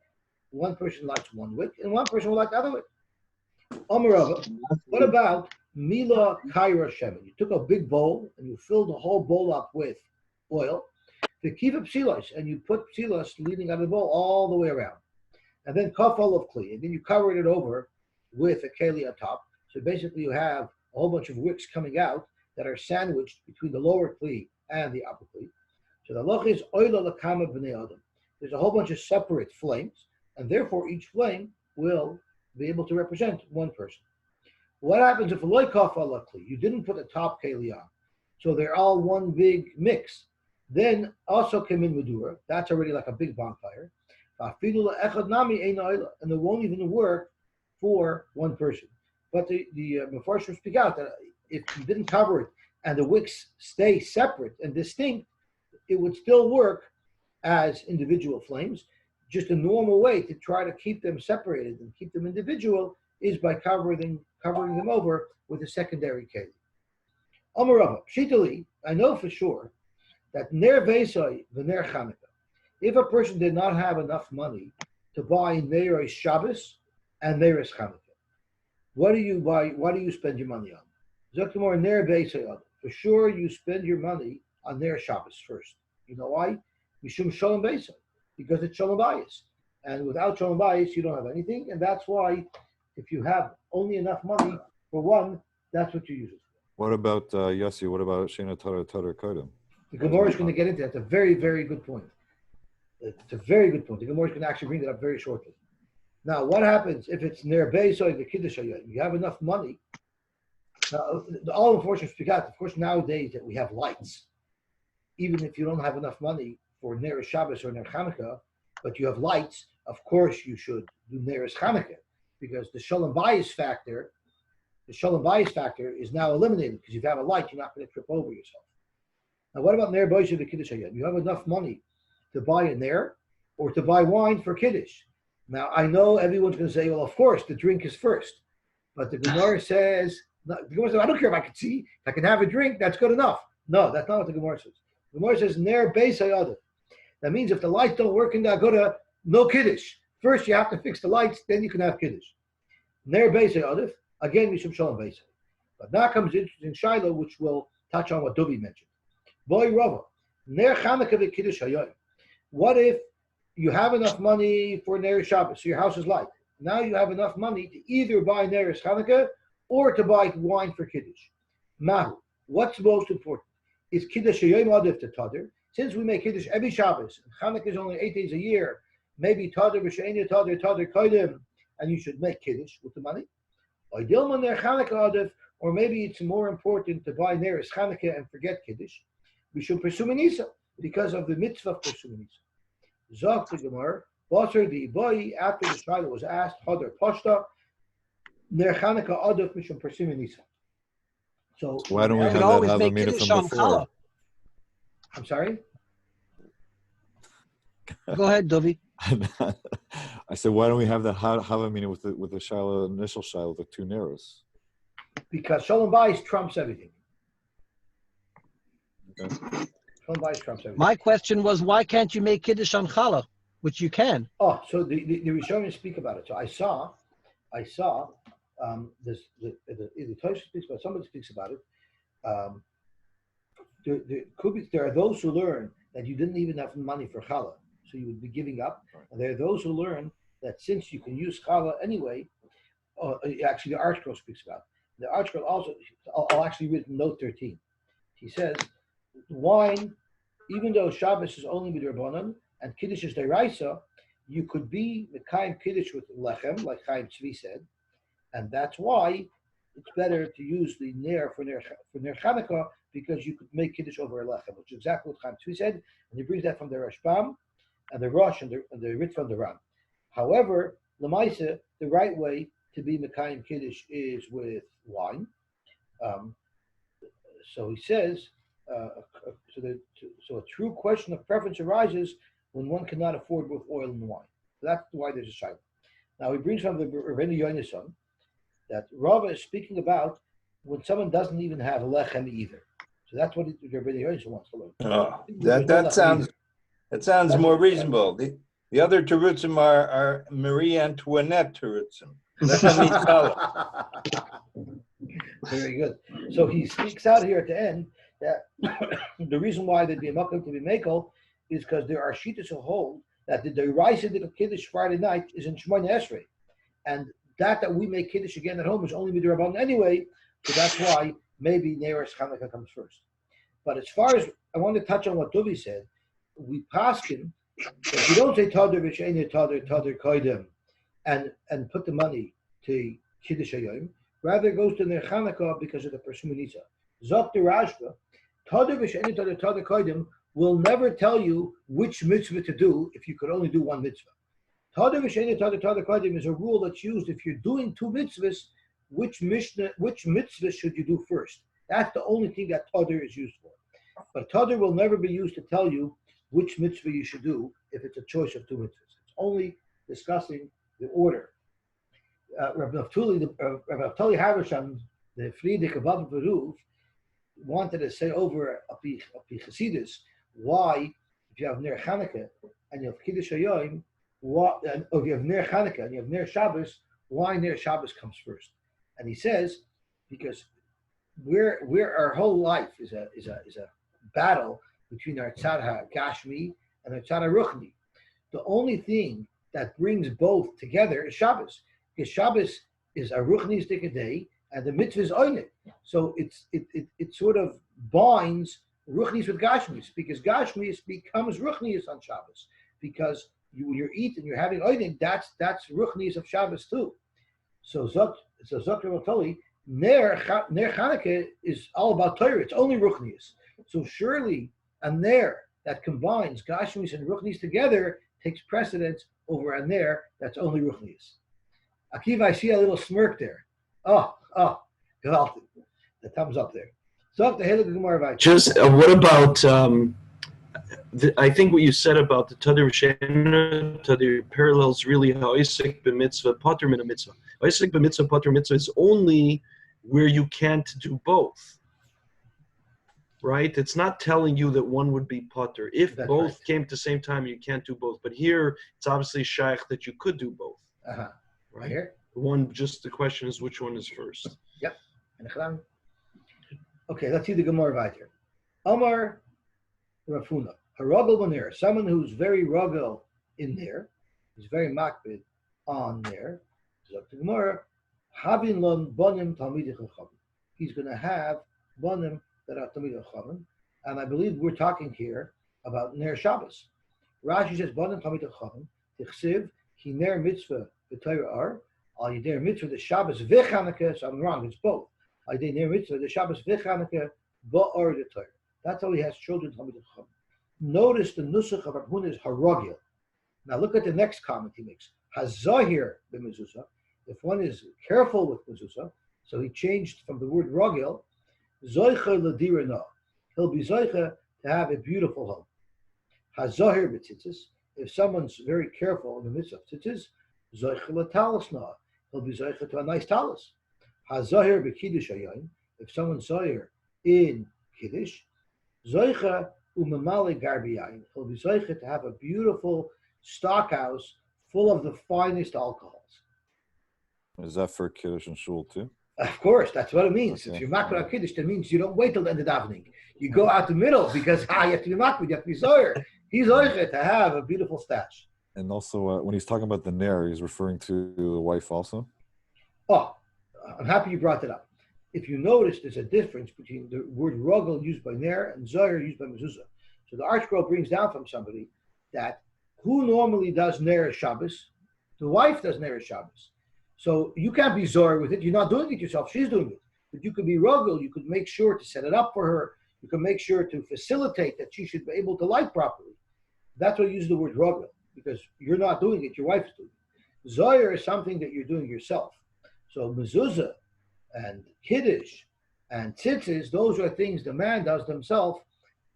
one person lights one wick, and one person will light the other wick. What about Mila Kaira Shemin? You took a big bowl and you filled the whole bowl up with oil. The Akiva psilos, and you put psilos leading out of the bowl all the way around. And then kaf olav kli, and then you covered it over with a keli on top. So basically you have a whole bunch of wicks coming out that are sandwiched between the lower kli and the upper kli. So the loch is oila lakama b'nei adam. There's a whole bunch of separate flames, and therefore each flame will be able to represent one person. What happens if loy kaf olav kli? You didn't put a top keli on, so they're all one big mix. Then also came in Madura. That's already like a big bonfire. And it won't even work for one person. But the Mefarshim speak out that if you didn't cover it and the wicks stay separate and distinct, it would still work as individual flames. Just a normal way to try to keep them separated and keep them individual is by covering them over with a secondary keli. Amarava, Shitali, I know for sure that ner vesoi v'ner Chanukah, if a person did not have enough money to buy Neiros Shabbos and Neiros Chanukah, what do you buy? What do you spend your money on? Zoktamor ner vesoi, for sure you spend your money on Ner Shabbos first. You know why? Mishum shalom vesoi, because it's shalom bayis, and without shalom bayis you don't have anything, and that's why if you have only enough money for one, that's what you use it for. What about Yossi? What about Shena Torah Kodem? The Gemara is going to get into that. It's a very, very good point. It's a very good point. The Gemara is going to actually bring it up very shortly. Now, what happens if it's near Beisoy, the Kiddush Hayom? You have enough money. Now, all unfortunately speak out. Of course, nowadays that we have lights, even if you don't have enough money for Ner Shabbos or Ner Chanukah, but you have lights, of course you should do Ner Chanukah, because the Shalom Bayis factor the shalom bayis factor is now eliminated because if you have a light, you're not going to trip over yourself. Now, what about ner boisha the kiddush hayom? You have enough money to buy a ner or to buy wine for kiddush. Now, I know everyone's going to say, well, of course, the drink is first. But the Gemara says, I don't care if I can see. If I can have a drink, that's good enough. No, that's not what the Gemara says. The Gemara says, ner beis hayadav. That means if the lights don't work in the Agudah, no kiddush. First, you have to fix the lights, then you can have kiddush. Ner beis hayadav, again, mishum shalom beis. But now comes the interesting Shiloh, which will touch on what Dubi mentioned. Boy Rava, ner Chanukah v'kiddush hayom. What if you have enough money for ner Shabbos, so your house is light? Now you have enough money to either buy ner Chanukah or to buy wine for kiddush. Mahu, what's most important? Is kiddush hayom adif to tader? Since we make kiddush every Shabbos, and Chanukah is only 8 days a year, maybe tader b'she'eni tader kodim, and you should make kiddush with the money. Or dilma ner Chanukah adif, or maybe it's more important to buy ner Chanukah and forget kiddush. We should pursue Nisa because of the mitzvah of pursuing Nisa. Zok the Gemara, Balter the boy after the Shiloh was asked, Hadar Pashta, Ner Chanukah Adif Mishum pursuing Nisa. So why don't we have that Havamina from before? I'm sorry? Go ahead, Dovi. I said, why don't we have the Havamina with the Shiloh, initial Shiloh, the two narrows? Because Shalom Bayis trumps everything. Okay. My question was, why can't you make kiddush on challah, which you can? Oh, so the Rishonim speak about it. So I saw, the Tosha speaks about. Somebody speaks about it. There are those who learn that you didn't even have money for challah, so you would be giving up. And there are those who learn that since you can use challah anyway, actually the article speaks about it. The article also, I'll actually read note 13. He says, wine, even though Shabbos is only midrabanan and Kiddush is deraisa, you could be mekayim Kiddush with lechem, like Chaim Tzvi said, and that's why it's better to use the ner for ner Chanukah because you could make Kiddush over a lechem, which is exactly what Chaim Tzvi said, and he brings that from the Rashbam and the Rosh and the Ritva and the Ran. However, Lamaisa, the right way to be mekayim Kiddush is with wine. So he says, so a true question of preference arises when one cannot afford both oil and wine. So that's why there's a shiloh. Now he brings from the Rebbeinu Yonason that Rava is speaking about when someone doesn't even have lechem either. So that's what the Rebbeinu Yonason wants to learn. Oh, that sounds more reasonable. The other terutzim are Marie Antoinette terutzim. Very good. So he speaks out here at the end that the reason why there'd be a makol to be mikol is because there are shittas who hold that the deraisa of Kiddush Friday night is in Shemona Esrei, and that we make Kiddush again at home is only midrabanan anyway. So that's why maybe Neres Chanukah comes first. But as far as I want to touch on what Duvi said, we paskin if you don't say tader v'she'eni tader koidem and put the money to Kiddush Hayom, rather it goes to Ner Chanukah because of the Persumunisa. Zok the Rashba, tader v'she'eni tader koidem will never tell you which mitzvah to do if you could only do one mitzvah. Tader v'she'eni tader koidem is a rule that's used if you're doing two mitzvahs, which mitzvah should you do first? That's the only thing that tader is used for. But tader will never be used to tell you which mitzvah you should do if it's a choice of two mitzvahs. It's only discussing the order. Rabbi Naftali Haversham, the Friedrich Abba Beruv, wanted to say over Api Chasidus why, if you have Ner Chanukah and you have Kiddush Hayom, if you have Ner Chanukah and you have Ner Shabbos, why Ner Shabbos comes first? And he says, because we're our whole life is a battle between our tzad Gashmi and our tzad Ruchni. The only thing that brings both together is Shabbos, because Shabbos is a Ruchnistic day and the mitzvah is oinit. So it sort of binds Ruchnis with Gashmis, because Gashmis becomes Ruchnis on Shabbos, because when you're eating, you're having oinit, that's Ruchnis of Shabbos too. So Zok Ravatoli, Ner Chanukah is all about Torah. It's only Ruchnis. So surely a Ner that combines Gashmis and Ruchnis together takes precedence over a Ner that's only Ruchnis. Akiva, I see a little smirk there. Oh, Gewaltig. The thumbs up there. So the Heilige Gemara weiter. Just what about? I think what you said about the Tadir Shena, Tadir parallels really how Isaac b'mitzvah, Pater min mitzvah. Isaac b'mitzvah, Pater mitzvah is only where you can't do both. Right? It's not telling you that one would be Pater. If That's both right. came at the same time, you can't do both. But here, it's obviously shaykh that you could do both. Uh-huh. Right? Here? One, just the question is which one is first. Yep. Okay, let's see the Gemara weiter. Amar Rafuna. A ruggle banir, someone who's very ruggle in there, he's very makbid on there. So the Gemara, havin lon bonim talmidei chachamim. He's going to have bonim that are talmidei chachamim, and I believe we're talking here about ner Shabbos. Rashi says bonim talmidei chachamim tichsiv ki ner mitzvah b'Torah ar al yidei mitzvah the Shabbos v'Chanukah. So I'm wrong. It's both. Al yidei ner mitzvah the Shabbos v'Chanukah ba'or the Torah. That's how he has children talmidei chachamim. Notice the nusach of Rabhuna is harogil. Now look at the next comment he makes. Hazahir b'mezuzah. If one is careful with mezuzah, so he changed from the word rogil, zoicha l'dirana. He'll be zoicha to have a beautiful home. Hazahir b'tzitzis. If someone's very careful in the midst of tzitzis, zoicha l'talasna. He'll be zoicha to a nice talis. Hazahir b'kiddush hayayin. If someone's zohir in kiddush, zoicha umamali garbiyayin. He'll be zoicha to have a beautiful stockhouse full of the finest alcohols. Is that for Kiddush and Shul too? Of course, that's what it means. Okay. If you're makbid on Kiddush, that means you don't wait till the end of davening. You go out the middle because you have to be makbid, you have to be zohir. He's zoicha to have a beautiful stash. And also, when he's talking about the Ner, he's referring to the wife also? Oh, I'm happy you brought that up. If you notice, there's a difference between the word rogel used by ner and zohir used by mezuzah. So the ArtScroll brings down from somebody that who normally does ner Shabbos? The wife does ner Shabbos. So you can't be zohir with it. You're not doing it yourself. She's doing it. But you could be rogel. You could make sure to set it up for her. You can make sure to facilitate that she should be able to light properly. That's why I use the word rogel, because you're not doing it. Your wife is doing it. Zohir is something that you're doing yourself. So mezuzah and kiddush and tzitzis, those are things the man does himself,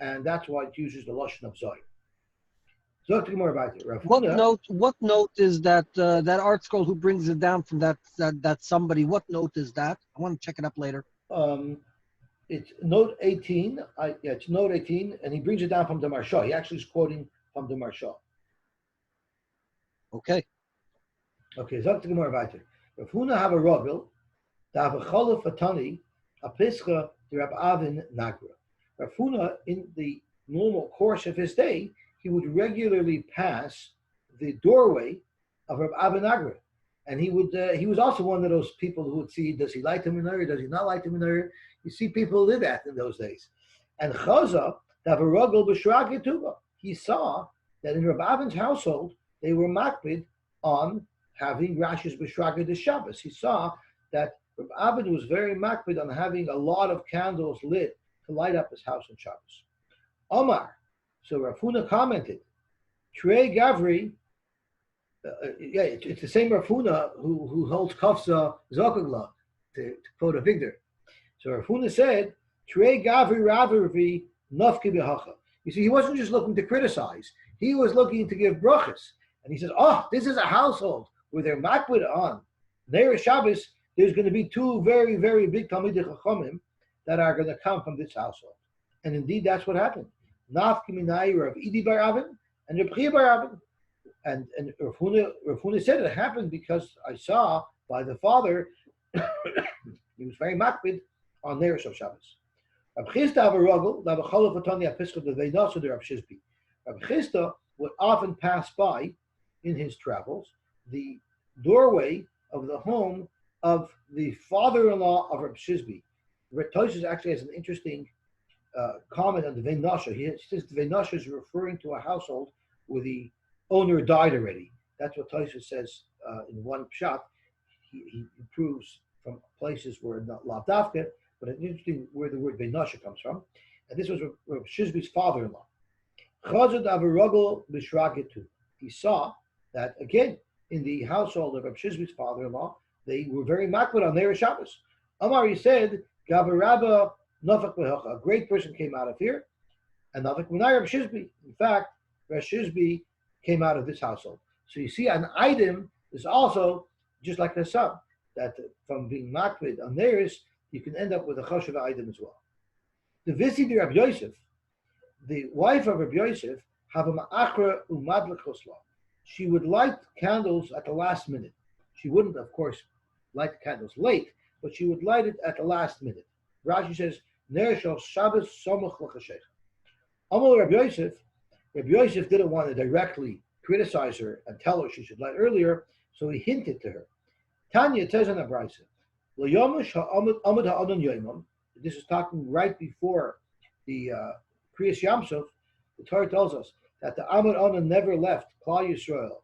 and that's why it uses the lashon of zohir. So talk more about it. What note is that that ArtScroll who brings it down from that somebody? What note is that? I want to check it up later. It's note 18. It's note 18, and he brings it down from the Marsha. He actually is quoting from the Marsha. Okay. Okay. So talk more about it. Rav Huna have a rogel, to have a cholif atani, a pischa to Rab Avin Nagra. Rav Huna, in the normal course of his day, he would regularly pass the doorway of Rab Avin Nagra, and he was also one of those people who would see, does he light him in there? Does he not light him in there? You see, people did that in those days. And Chaza, to have a rogel b'shrag yetuba, he saw that in Rab Avin's household they were makbid on having Rashi's b'shraga de Shabbos. He saw that Reb Abed was very makbid on having a lot of candles lit to light up his house on Shabbos. Omar, so Rav Huna commented, Trey Gavri, it's the same Rav Huna who holds Kafza Zokagla, to quote a Victor. So Rav Huna said, Trey Gavri Ravirvi Nafki Behacha. You see, he wasn't just looking to criticize, he was looking to give brachas. And he says, oh, this is a household where they're makbid on Ner Shabbos. There's going to be two very, very big Talmidei Chachamim that are going to come from this household. And indeed, that's what happened. Nafki Minai of Idi Bar Avin and Reb Chia Bar Avin. And Rav Huna said it happened because I saw by the father, he was very makbid on Ner Shabbos. Rab Chisda have a ruggle, have a cholov atani apischa the veinasa de Rab Shizbi. Rab Chisda would often pass by in his travels the doorway of the home of the father-in-law of Rab Shizbi. Reb Toshis actually has an interesting comment on the Veinasha. He says the Veinasha is referring to a household where the owner died already. That's what Toshis says in one shot. He proves from places where not Lavdavka, but it's interesting where the word Veinasha comes from. And this was Rab Shizbi's father-in-law. Chazad Avarogel Bishragetu. He saw that again in the household of Rab Shizbi's father-in-law, they were very makbid on Ner Shabbos. Amar, he said, Gavarabba Nafak Mehocha, a great person came out of here, and Nafak Menai Reb Shizbi. In fact, Reb Shizbi came out of this household. So you see, an item is also just like a son, that from being makbid on theirs, you can end up with a choshev item as well. The Visi de Reb Yosef, the wife of Reb Yosef, have a ma'achra umadlik chosla. She would light candles at the last minute. She wouldn't, of course, light the candles late, but she would light it at the last minute. Rashi says, Ner shel Shabbos somuch l'chashecha. Amal Reb Yosef didn't want to directly criticize her and tell her she should light earlier, so he hinted to her. Tanya says in a brisa, L'yomush ha'amud ha'adon yoimam. This is talking right before the Kriyas Yamsuf. The Torah tells us that the Amud Onan never left Klal Yisrael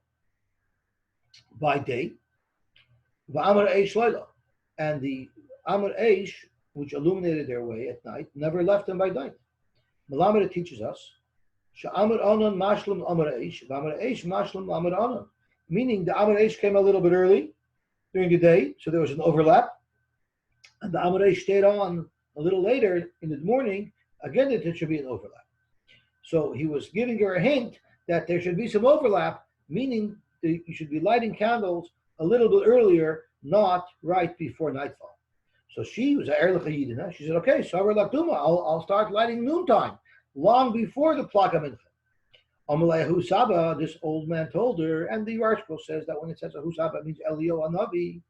by day, V'Amud Eish Leila, and the Amud Eish, which illuminated their way at night, never left them by night. Malamed teaches us, Sha'amud Onan Mashlim Amud Eish, V'Amud Eish Mashlim Amud Onan, meaning the Amud Eish came a little bit early during the day, so there was an overlap, and the Amud Eish stayed on a little later in the morning. Again, there should be an overlap. So he was giving her a hint that there should be some overlap, meaning that you should be lighting candles a little bit earlier, not right before nightfall. So she was a Erlich Yidina. She said, okay, Savar Lakduma, I'll start lighting noontime, long before the Plaka Mincha. Amalei Husaba, this old man told her, and the article says that when it says Husaba, it means Elio Anavi.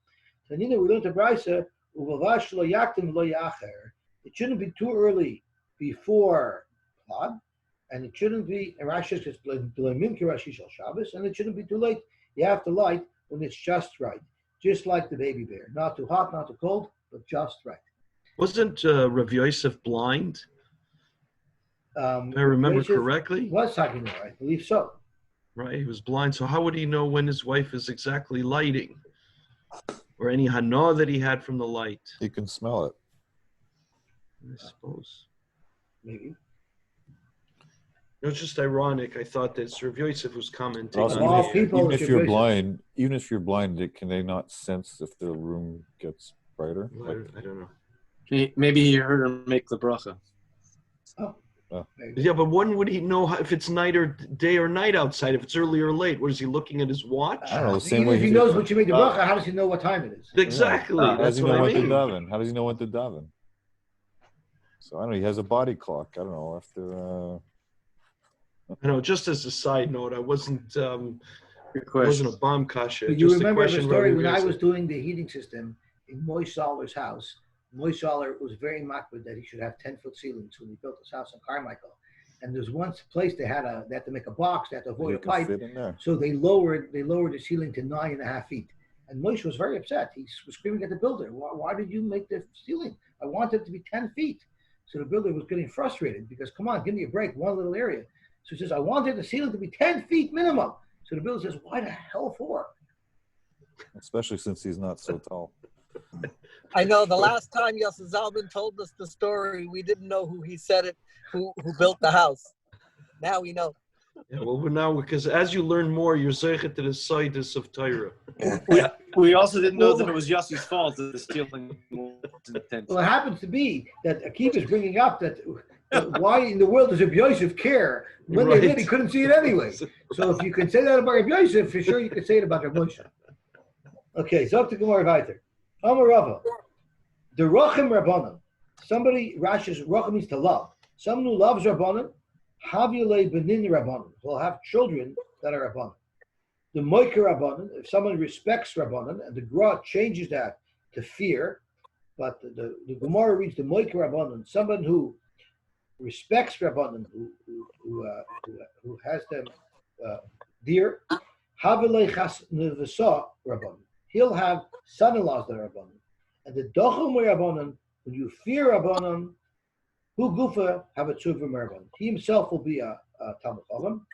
Tanina, we learned to Brisa, Uvavash lo yaktim lo yacher. It shouldn't be too early before Plag. And it shouldn't be, and Rashi says, Shabbos, and it shouldn't be too late. You have to light when it's just right. Just like the baby bear. Not too hot, not too cold, but just right. Wasn't Rav Yosef blind? If I remember Yosef correctly? Was talking about, I believe so. Right, he was blind. So how would he know when his wife is exactly lighting? Or any hana that he had from the light? You can smell it. I suppose. Maybe. It was just ironic. I thought that Rav Yosef was commenting Also, on even if you're blind, can they not sense if the room gets brighter? I don't know. Maybe he heard her make the bracha. Oh. Yeah, but when would he know if it's night or day or night outside? If it's early or late, what is he looking at his watch? I don't know. The same Even way if he knows when you made the bracha, how does he know what time it is? Exactly. How does That's he what know I when to mean. daven? How does he know when to daven? So I don't know. He has a body clock. I don't know. After. I know. Just as a side note, I wasn't. Good It wasn't question. a bomb kasha. But you remember the story when I was doing the heating system in Moish Zoller's house. Moish Zoller was very makbid that he should have 10-foot ceilings when he built his house in Carmichael. And there's one place they had to make a box, they had to avoid a pipe. So they lowered the ceiling to 9.5 feet. And Moish was very upset. He was screaming at the builder, why did you make the ceiling? I wanted it to be 10 feet. So the builder was getting frustrated because, come on, give me a break, one little area. So he says, I wanted the ceiling to be 10 feet minimum. So the builder says, why the hell for? Especially since he's not so tall. I know the last time Yosef Zalman told us the story, we didn't know who he said it, who built the house. Now we know. Yeah, well, now, because as you learn more, you're zeichet to the sidus of Torah. We also didn't know that it was Yossi's fault that the stealing wasn't intentional. Well, it happens to be that Akiva is bringing up that why in the world does Reb Yosef care when they did? He couldn't see it anyway. So if you can say that about Reb Yosef, for sure you can say it about Reb Moshe. Okay, so up to Gemara weiter. Amar Rava, the Rachim Rabbanan. Somebody, Rashi's Rachim means to love. Someone who loves Rabbanan, Havile Benin Rabbanan, will have children that are Rabbanan. The Moiker Rabbanan, if someone respects Rabbanan, and the Gra changes that to fear, but the Gemara reads the Moiker Rabbanan, someone who respects Rabbanan, who has them dear, Havile Chas Nevesa Rabbanan. He'll have son-in-laws that are Rabbanan. And the Dochum Rabbanan, when you fear Rabbanan, who gufa have a tshuva Rabbanan. He himself will be a Talmud Chacham.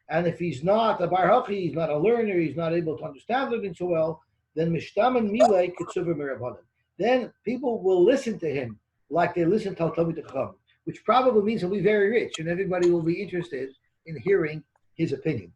And if he's not a bar hachi, he's not a learner, he's not able to understand learning so well, then mishtaman milei ketzuva Rabbanan. Then people will listen to him like they listen to Talmud Chacham, which probably means he'll be very rich, and everybody will be interested in hearing his opinion.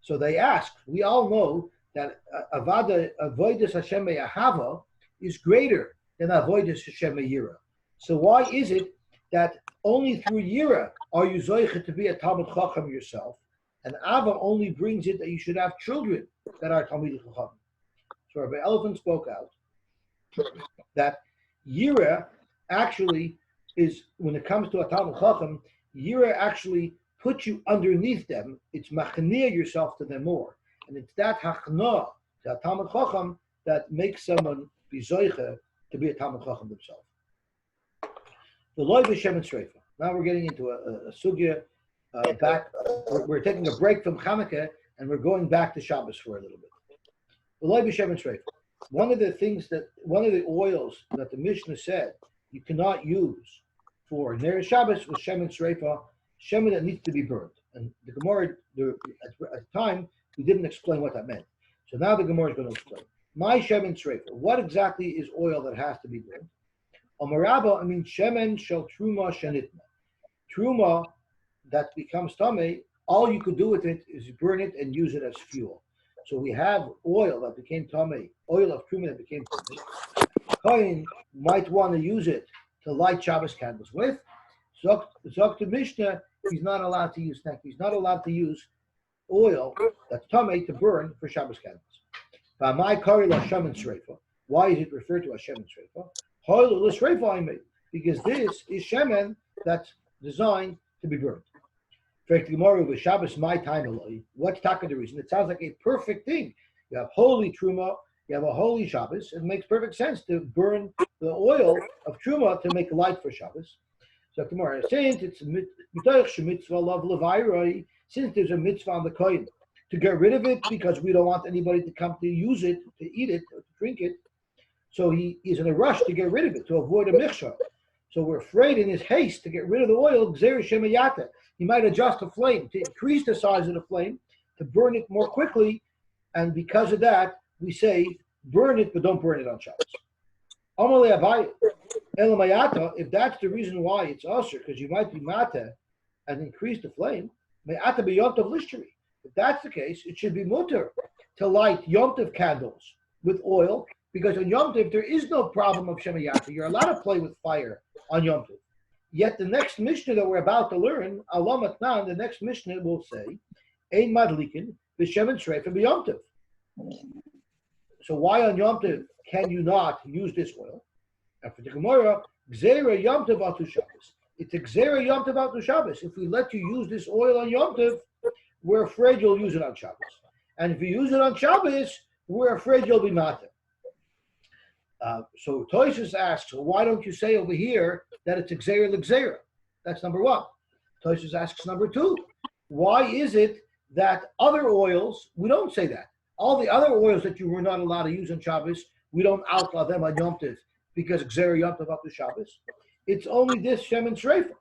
So they ask. We all know that avodas Hashem me'ahava is greater than avodas Hashem Yira. So why is it that only through Yira are you zoiche to be a Talmid Chacham yourself, and Ava only brings it that you should have children that are Talmid Chacham? So Rabbi Elephant spoke out that Yira actually is, when it comes to a Talmid Chacham, Yira actually puts you underneath them. It's machaneh yourself to them more. And it's that hachna, that Talmid Chacham, that makes someone be zoiche to be a Talmid Chacham themselves. The loy b'shem and sreifa. Now we're getting into a sugya back. We're taking a break from Chanukah and we're going back to Shabbos for a little bit. The loy b'shem and sreifa. One of the oils that the Mishnah said you cannot use for Ner Shabbos was shemen sreifa, shemen that needs to be burned. And the Gemara, at the time, we didn't explain what that meant. So now the Gemara is going to explain. My shemen sreifa. What exactly is oil that has to be burned? Amaraba, I mean shemen shel truma shenitna. Truma that becomes tamei, all you could do with it is burn it and use it as fuel. So we have oil that became tamei, oil of truma that became tamei. Kohen might want to use it to light Shabbos candles with. Zok to Mishnah, he's not allowed to use oil that's tamei to burn for Shabbos candles. Why is it referred to as shemen sreifa? Because this is shemen that's designed to be burned. What's taka the reason? It sounds like a perfect thing. You have holy truma, you have a holy Shabbos. It makes perfect sense to burn the oil of truma to make light for Shabbos. So tomorrow, since it's since there's a mitzvah on the kohen to get rid of it because we don't want anybody to come to use it, to eat it, or to drink it. So he is in a rush to get rid of it, to avoid a michshah. So we're afraid in his haste to get rid of the oil, he might adjust the flame to increase the size of the flame, to burn it more quickly, and because of that, we say, burn it, but don't burn it on Shabbos. If that's the reason why it's usher, because you might be mata and increase the flame, if that's the case, it should be mutter to light Yom Tov candles with oil, because on Yom Tov there is no problem of shemayata. You're allowed to play with fire on Yom Tov. Yet the next Mishnah that we're about to learn, Alam Atnan, the next Mishnah will say, Ein Madlikin b'shemen sreifa b'Yom Tov. So why on Yom Tov can you not use this oil? And for the Gemara, Gzeira Yom Tov atu Shabbos. It's a Gzeira Yom Tov atu Shabbos. If we let you use this oil on Yom Tov, we're afraid you'll use it on Shabbos. And if you use it on Shabbos, we're afraid you'll be matter. So Tosfos asks, so why don't you say over here that it's a Gzeira l'Gzeira? That's number one. Tosfos asks number two, why is it that other oils, we don't say that. All the other oils that you were not allowed to use on Shabbos, we don't outlaw them on Yom Tov because Gzeira Yom Tov atu Shabbos. It's only this shemen sreifa.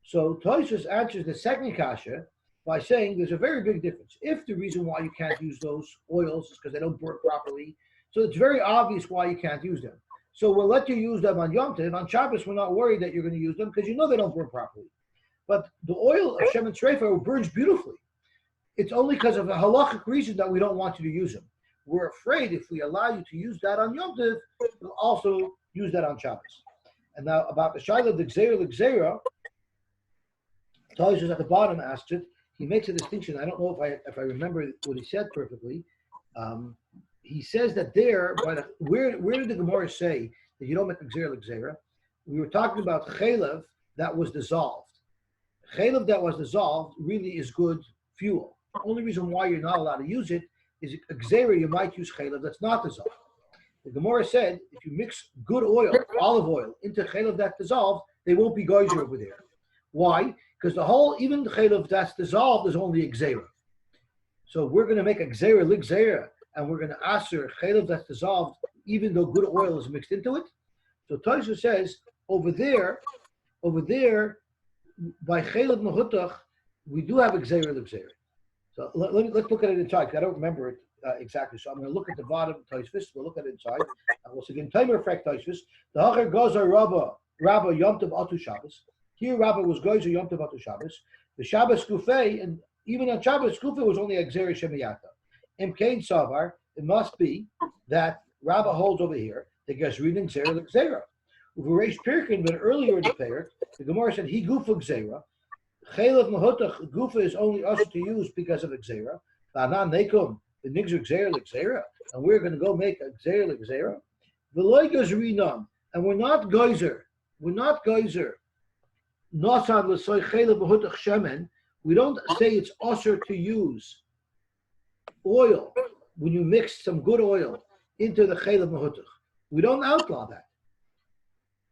So Tosfos answers the second kasha by saying there's a very big difference. If the reason why you can't use those oils is because they don't burn properly, so it's very obvious why you can't use them. So we'll let you use them on Yom Tov. On Shabbos, we're not worried that you're going to use them because you know they don't burn properly. But the oil of shemen sreifa burns beautifully. It's only because of a halachic reason that we don't want you to use them. We're afraid if we allow you to use that on Yom Tov, we'll also use that on Shabbos. And now about the Shaila, the Gzeira l'Gzeira, Tosfos at the bottom asks it. He makes a distinction. I don't know if I remember what he said perfectly. He says that there, where did the Gemara say that you don't make a Gzeira l'Gzeira? We were talking about chaylev that was dissolved. Chaylev that was dissolved really is good fuel. The only reason why you're not allowed to use it is a Gzeira, you might use chaylev that's not dissolved. The Gemara said if you mix good oil, olive oil, into chaylev that's dissolved, they won't be geyser over there. Why? Because even the chaylev that's dissolved is only a Gzeira. So we're going to make a Gzeira l'Gzeira, and we're going to aser chaylev that's dissolved, even though good oil is mixed into it. So Tosfos says over there, by chaylev mehutach, we do have a Gzeira l'Gzeira. So let's look at it inside, because I don't remember it exactly. So I'm going to look at the bottom of Tosfos. We'll look at it inside. And we'll say, in time reflect Tosfos, the hacher gozer Rabba Yom Tov atu Shabbos. Here Rabba was gozer Yom Tov atu Shabbos. The Shabbos Kufei, and even on Shabbos Kufei was only a Gzeira shemayata. Im Kain Savar, it must be that Rabba holds over here that gets reading Gzera l'Gzera. Uvereish Pirkin, but earlier in the pair, the Gemara said he gufa Gzera. Chaylev mahutach gufa is only us to use because of Gzera. V'anan nekum the nigzer Gzera l'Gzera, and we're going to go make a Gzera l'Gzera. V'loy gazrinam, and we're not geyser. We're not geyser. Nasan l'soy chaylev mahutach shemen. We don't say it's usher to use oil when you mix some good oil into the chaylev mahutach. We don't outlaw that.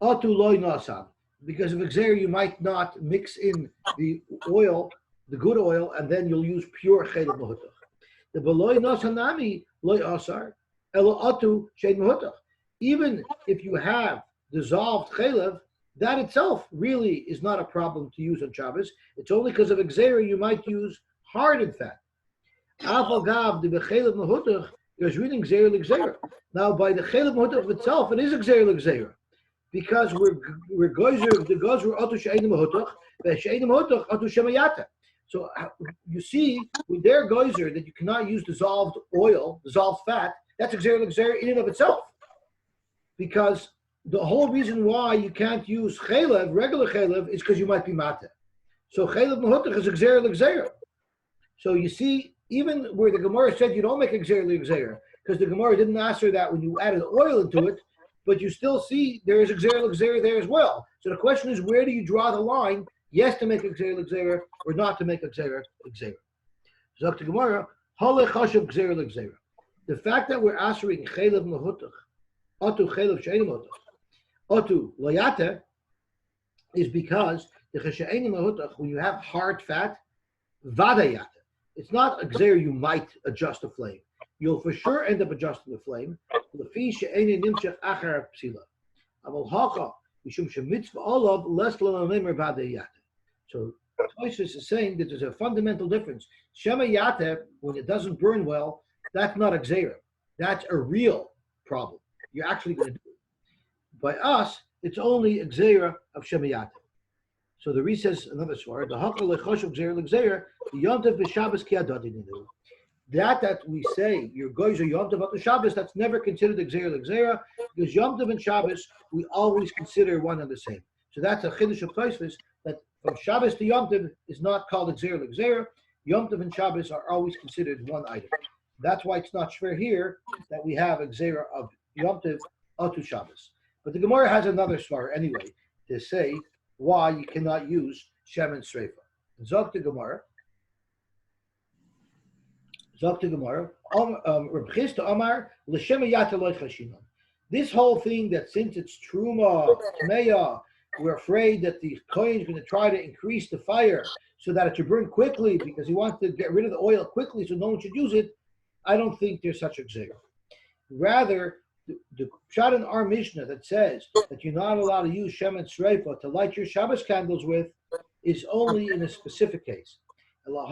Atu loy nasan. Because of Gzera, you might not mix in the oil, the good oil, and then you'll use pure chaylev mahutach. The beloy nasanami loy asar elo atu shein mahutach. Even if you have dissolved chaylev, that itself really is not a problem to use on Shabbos. It's only because of Gzera you might use hardened fat. Afal gav the bechaylev mahutach is reading Gzera l'Gzera. Now by the chaylev mahutach itself, it is a Gzera l'Gzera. Because we're geyser, the geyser atu she'ein mahutach, ve'she'ein mahutach atu shemayata. So you see, with their geyser that you cannot use dissolved oil, dissolved fat, that's Gzera l'Gzera in and of itself. Because the whole reason why you can't use chaylev, regular chaylev, is because you might be mata. So chaylev mahutach is Gzera l'Gzera. So you see, even where the Gemara said you don't make a Gzera l'Gzera, because the Gemara didn't answer that when you added oil into it, but you still see there is a Gzera l'Gzera there as well. So the question is, where do you draw the line? Yes, to make a Gzera l'Gzera, or not to make a Gzera l'Gzera. Zok the Gemara, Hale chashav Gzera l'Gzera. The fact that we're answering chaylev mahutach, atu chaylev she'ein mahutach, atu layata, is because the she'ein mahutach, when you have hard fat, vadayata. It's not a Gzera you might adjust the flame. You'll for sure end up adjusting the flame. So Toshis is saying that there's a fundamental difference. Shema Yateh, when it doesn't burn well, that's not a Gzera. That's a real problem. You're actually going to do it. By us, it's only a Gzera of Shema Yateh. So the Re says another swar, the Hakal Lechoshav Gzera L'Gzera, the Yontav B'Shabbos Ki Adodin. That we say your goyzer Yom Tov at Shabbos, that's never considered a Gzera l'Gzera, because Yom Tov and Shabbos we always consider one and the same. So that's a chiddush of Tosfos, that from Shabbos to Yom Tov is not called a Gzera l'Gzera. Yom Tov and Shabbos are always considered one item. That's why it's not fair here that we have a Gzera of Yom Tov atu Shabbos. But the Gemara has another svar anyway to say why you cannot use Shem and Sreifa. Zok the Gemara. This whole thing that since it's truma, tmeya, we're afraid that the kohen is going to try to increase the fire so that it should burn quickly because he wants to get rid of the oil quickly so no one should use it. I don't think there's such a gzera. Rather, the pshat in our Mishnah that says that you're not allowed to use Shem and Sreifa to light your Shabbos candles with is only in a specific case. We're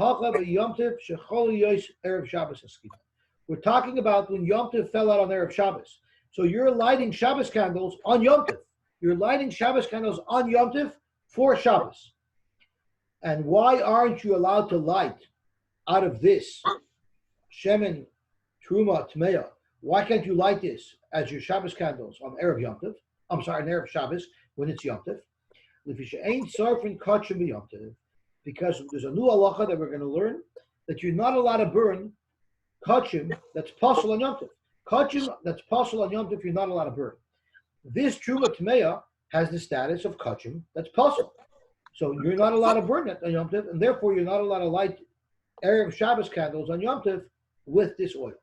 talking about when Yom Tov fell out on Erev Shabbos. So you're lighting Shabbos candles on Yom Tov. You're lighting Shabbos candles on Yom Tov for Shabbos. And why aren't you allowed to light out of this Shemen, Truma, Tmeya? Why can't you light this as your Shabbos candles on Erev Yom Tov? I'm sorry, on Erev Shabbos when it's Yom Tov. Because there's a new halacha that we're going to learn that you're not allowed to burn kachim that's possible on Yom Tov. Kachim that's possible on Yom Tov you're not allowed to burn. This Truma Tmeya has the status of kachim that's possible. So you're not allowed to burn it on Yom Tov, and therefore you're not allowed to light Erev Shabbos candles on Yom Tov with this oil.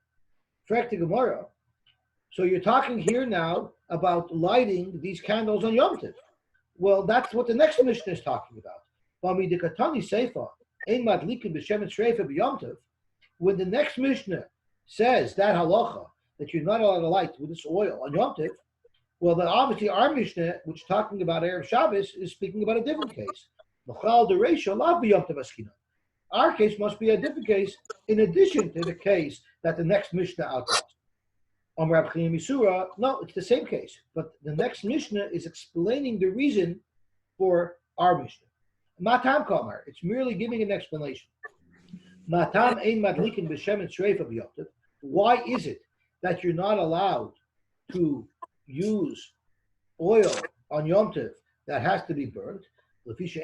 Frekti Gemara. So you're talking here now about lighting these candles on Yom Tov. Well, that's what the next Mishnah is talking about. When the next Mishnah says that halacha that you're not allowed to light with this oil on Yom Tov, well, then obviously our Mishnah, which is talking about Erev Shabbos, is speaking about a different case. Our case must be a different case in addition to the case that the next Mishnah outlaws. No, it's the same case, but the next Mishnah is explaining the reason for our Mishnah. Matam Kamar, it's merely giving an explanation. Matam ein madlikin b'shem and shreifa b'yom tov. Why is it that you're not allowed to use oil on Yom Tov that has to be burnt. Because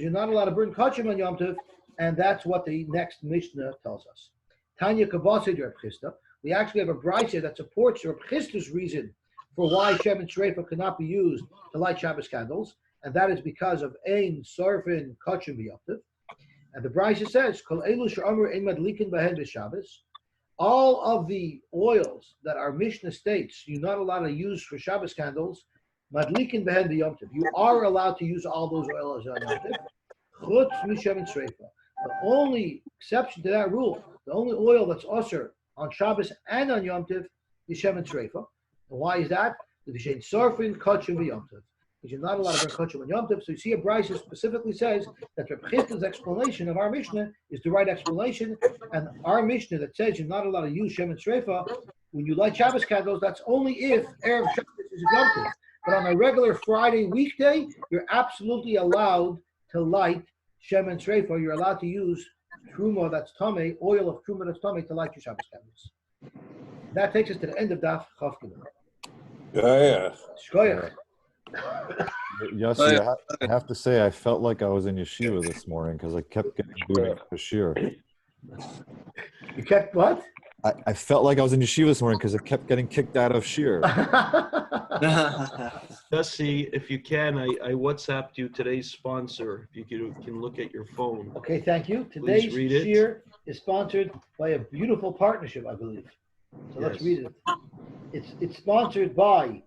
you're not allowed to burn kachim on Yom Tov, and that's what the next Mishnah tells us. Tanya Kabbasid Reb Chisda. We actually have a brisa that supports Reb Chisda's reason for why shemen shreifa cannot be used to light Shabbos candles, and that is because of ein sarfin kachim b'Yom Tov. And the brisa says, Kol elu she'amru ein madlikin b'hen b'Shabbos. All of the oils that our Mishnah states you're not allowed to use for Shabbos candles, madlikin b'hen b'Yom Tov. You are allowed to use all those oils on Yom Tov. Chutz mishemen shreifa. The only exception to that rule, the only oil that's usher on Shabbos and on Yom Tov is shemen shreifa. And why is that? Because you're not allowed to burn kachim on Yom Tov. So you see a brisa specifically says that Reb Chisda's explanation of our Mishnah is the right explanation, and our Mishnah that says you're not allowed to use shemen shreifa when you light Shabbos candles, that's only if Erev Shabbos is Yom Tov. But on a regular Friday weekday, you're absolutely allowed to light shemen shreifa. You're allowed to use truma that's tamei, oil of truma that's tamei, to light your Shabbos candles. That takes us to the end of Daf Chaf Gimel. Shkoyach. Yossi, I have to say, I felt like I was in yeshiva this morning because I kept getting booted to shir. You kept what? I felt like I was in yeshiva this morning because I kept getting kicked out of shir. Yossi, if you can, I WhatsApped you today's sponsor. If you can look at your phone. Okay, thank you. Today's shir is sponsored by a beautiful partnership, I believe. So let's read it. It's sponsored by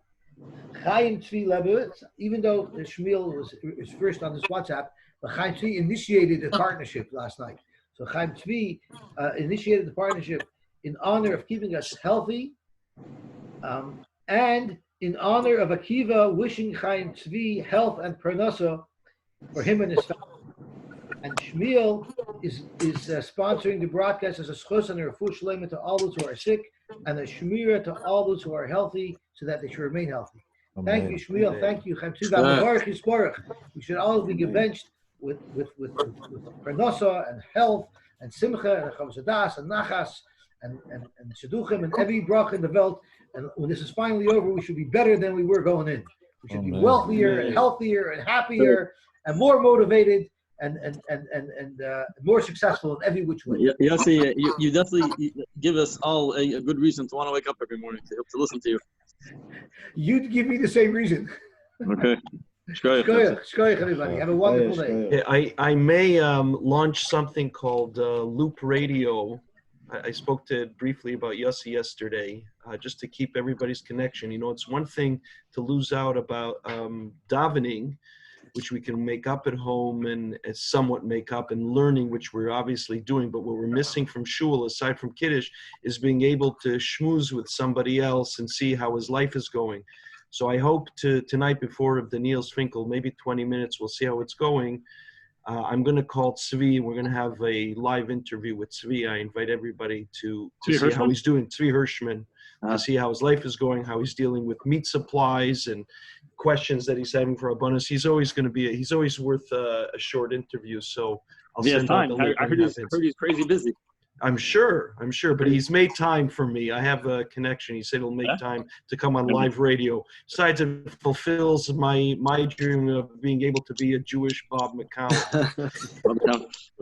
CHAIM ZVI LEBOVITZ. Even though the SHMIEL was first on this WhatsApp, but CHAIM ZVI initiated the partnership last night. So CHAIM ZVI initiated the partnership in honor of keeping us healthy, and in honor of Akiva wishing CHAIM ZVI health and parnasa for him and his family. And SHMIEL is sponsoring the broadcast as a schos and a refuah shleima to all those who are sick, and a shmira to all those who are healthy, so that they should remain healthy. Amen. Thank you, SHMIEL. Thank you, Chaim Tzvi. We should all be gebenched with parnasa and health and simcha and chavzadas and nachas and shidduchim and every bracha in the world. And when this is finally over, we should be better than we were going in. We should be wealthier and healthier and happier and more motivated and more successful in every which way. Yossi, you definitely give us all a good reason to want to wake up every morning to listen to you. You'd give me the same reason. Okay. Shkoyach, everybody. Have a wonderful day. Yeah, I may launch something called Loop Radio. I spoke to it briefly about Yossi yesterday, just to keep everybody's connection. You know, it's one thing to lose out about davening, which we can make up at home and somewhat make up, and learning, which we're obviously doing. But what we're missing from shul, aside from Kiddush, is being able to schmooze with somebody else and see how his life is going. So I hope tonight before the Niels Finkel, maybe 20 minutes, we'll see how it's going. I'm going to call Tzvi. We're going to have a live interview with Tzvi. I invite everybody to see how he's doing. Tzvi Hirschman, to see how his life is going, how he's dealing with meat supplies and questions that he's having for Abundance. He's always going to be, he's always worth a short interview. So I'll send out the link. I heard he's crazy busy. I'm sure, but he's made time for me. I have a connection. He said he'll make time to come on live radio. Besides, it fulfills my dream of being able to be a Jewish Bob McCown.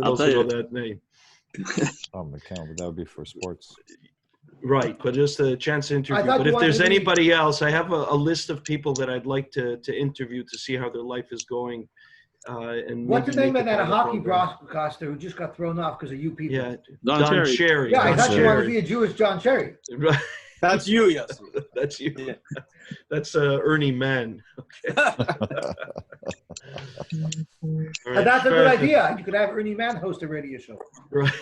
I'll tell you that name. Bob McCown, but that would be for sports. Right, but just a chance to interview. But if there's anybody else, I have a list of people that I'd like to interview to see how their life is going. And what's the name of that hockey broadcaster who just got thrown off because of you people? Yeah, Don Cherry. Yeah, I thought you wanted to be a Jewish John Cherry. Right. That's you, yes. That's you. Yeah. That's Ernie Mann. Okay. Right. That's a good idea. You could have Ernie Mann host a radio show. Right.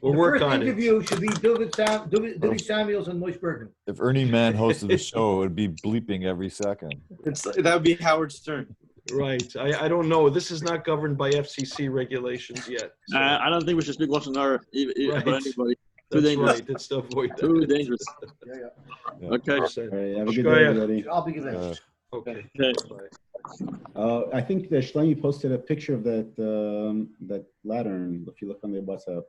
We'll work on it. The first interview should be Dudi Samuels and Moish Bergen. If Ernie Mann hosted the show, it would be bleeping every second. That would be Howard Stern. Right. I don't know. This is not governed by FCC regulations yet. So. I don't think we should speak Lashon Hara about anybody. Too dangerous. Right. It's to avoid that. Too dangerous. Yeah. Okay. All right, have a good day, everybody. I'll be good. Okay. I think the shleima posted a picture of that lantern. If you look on their WhatsApp.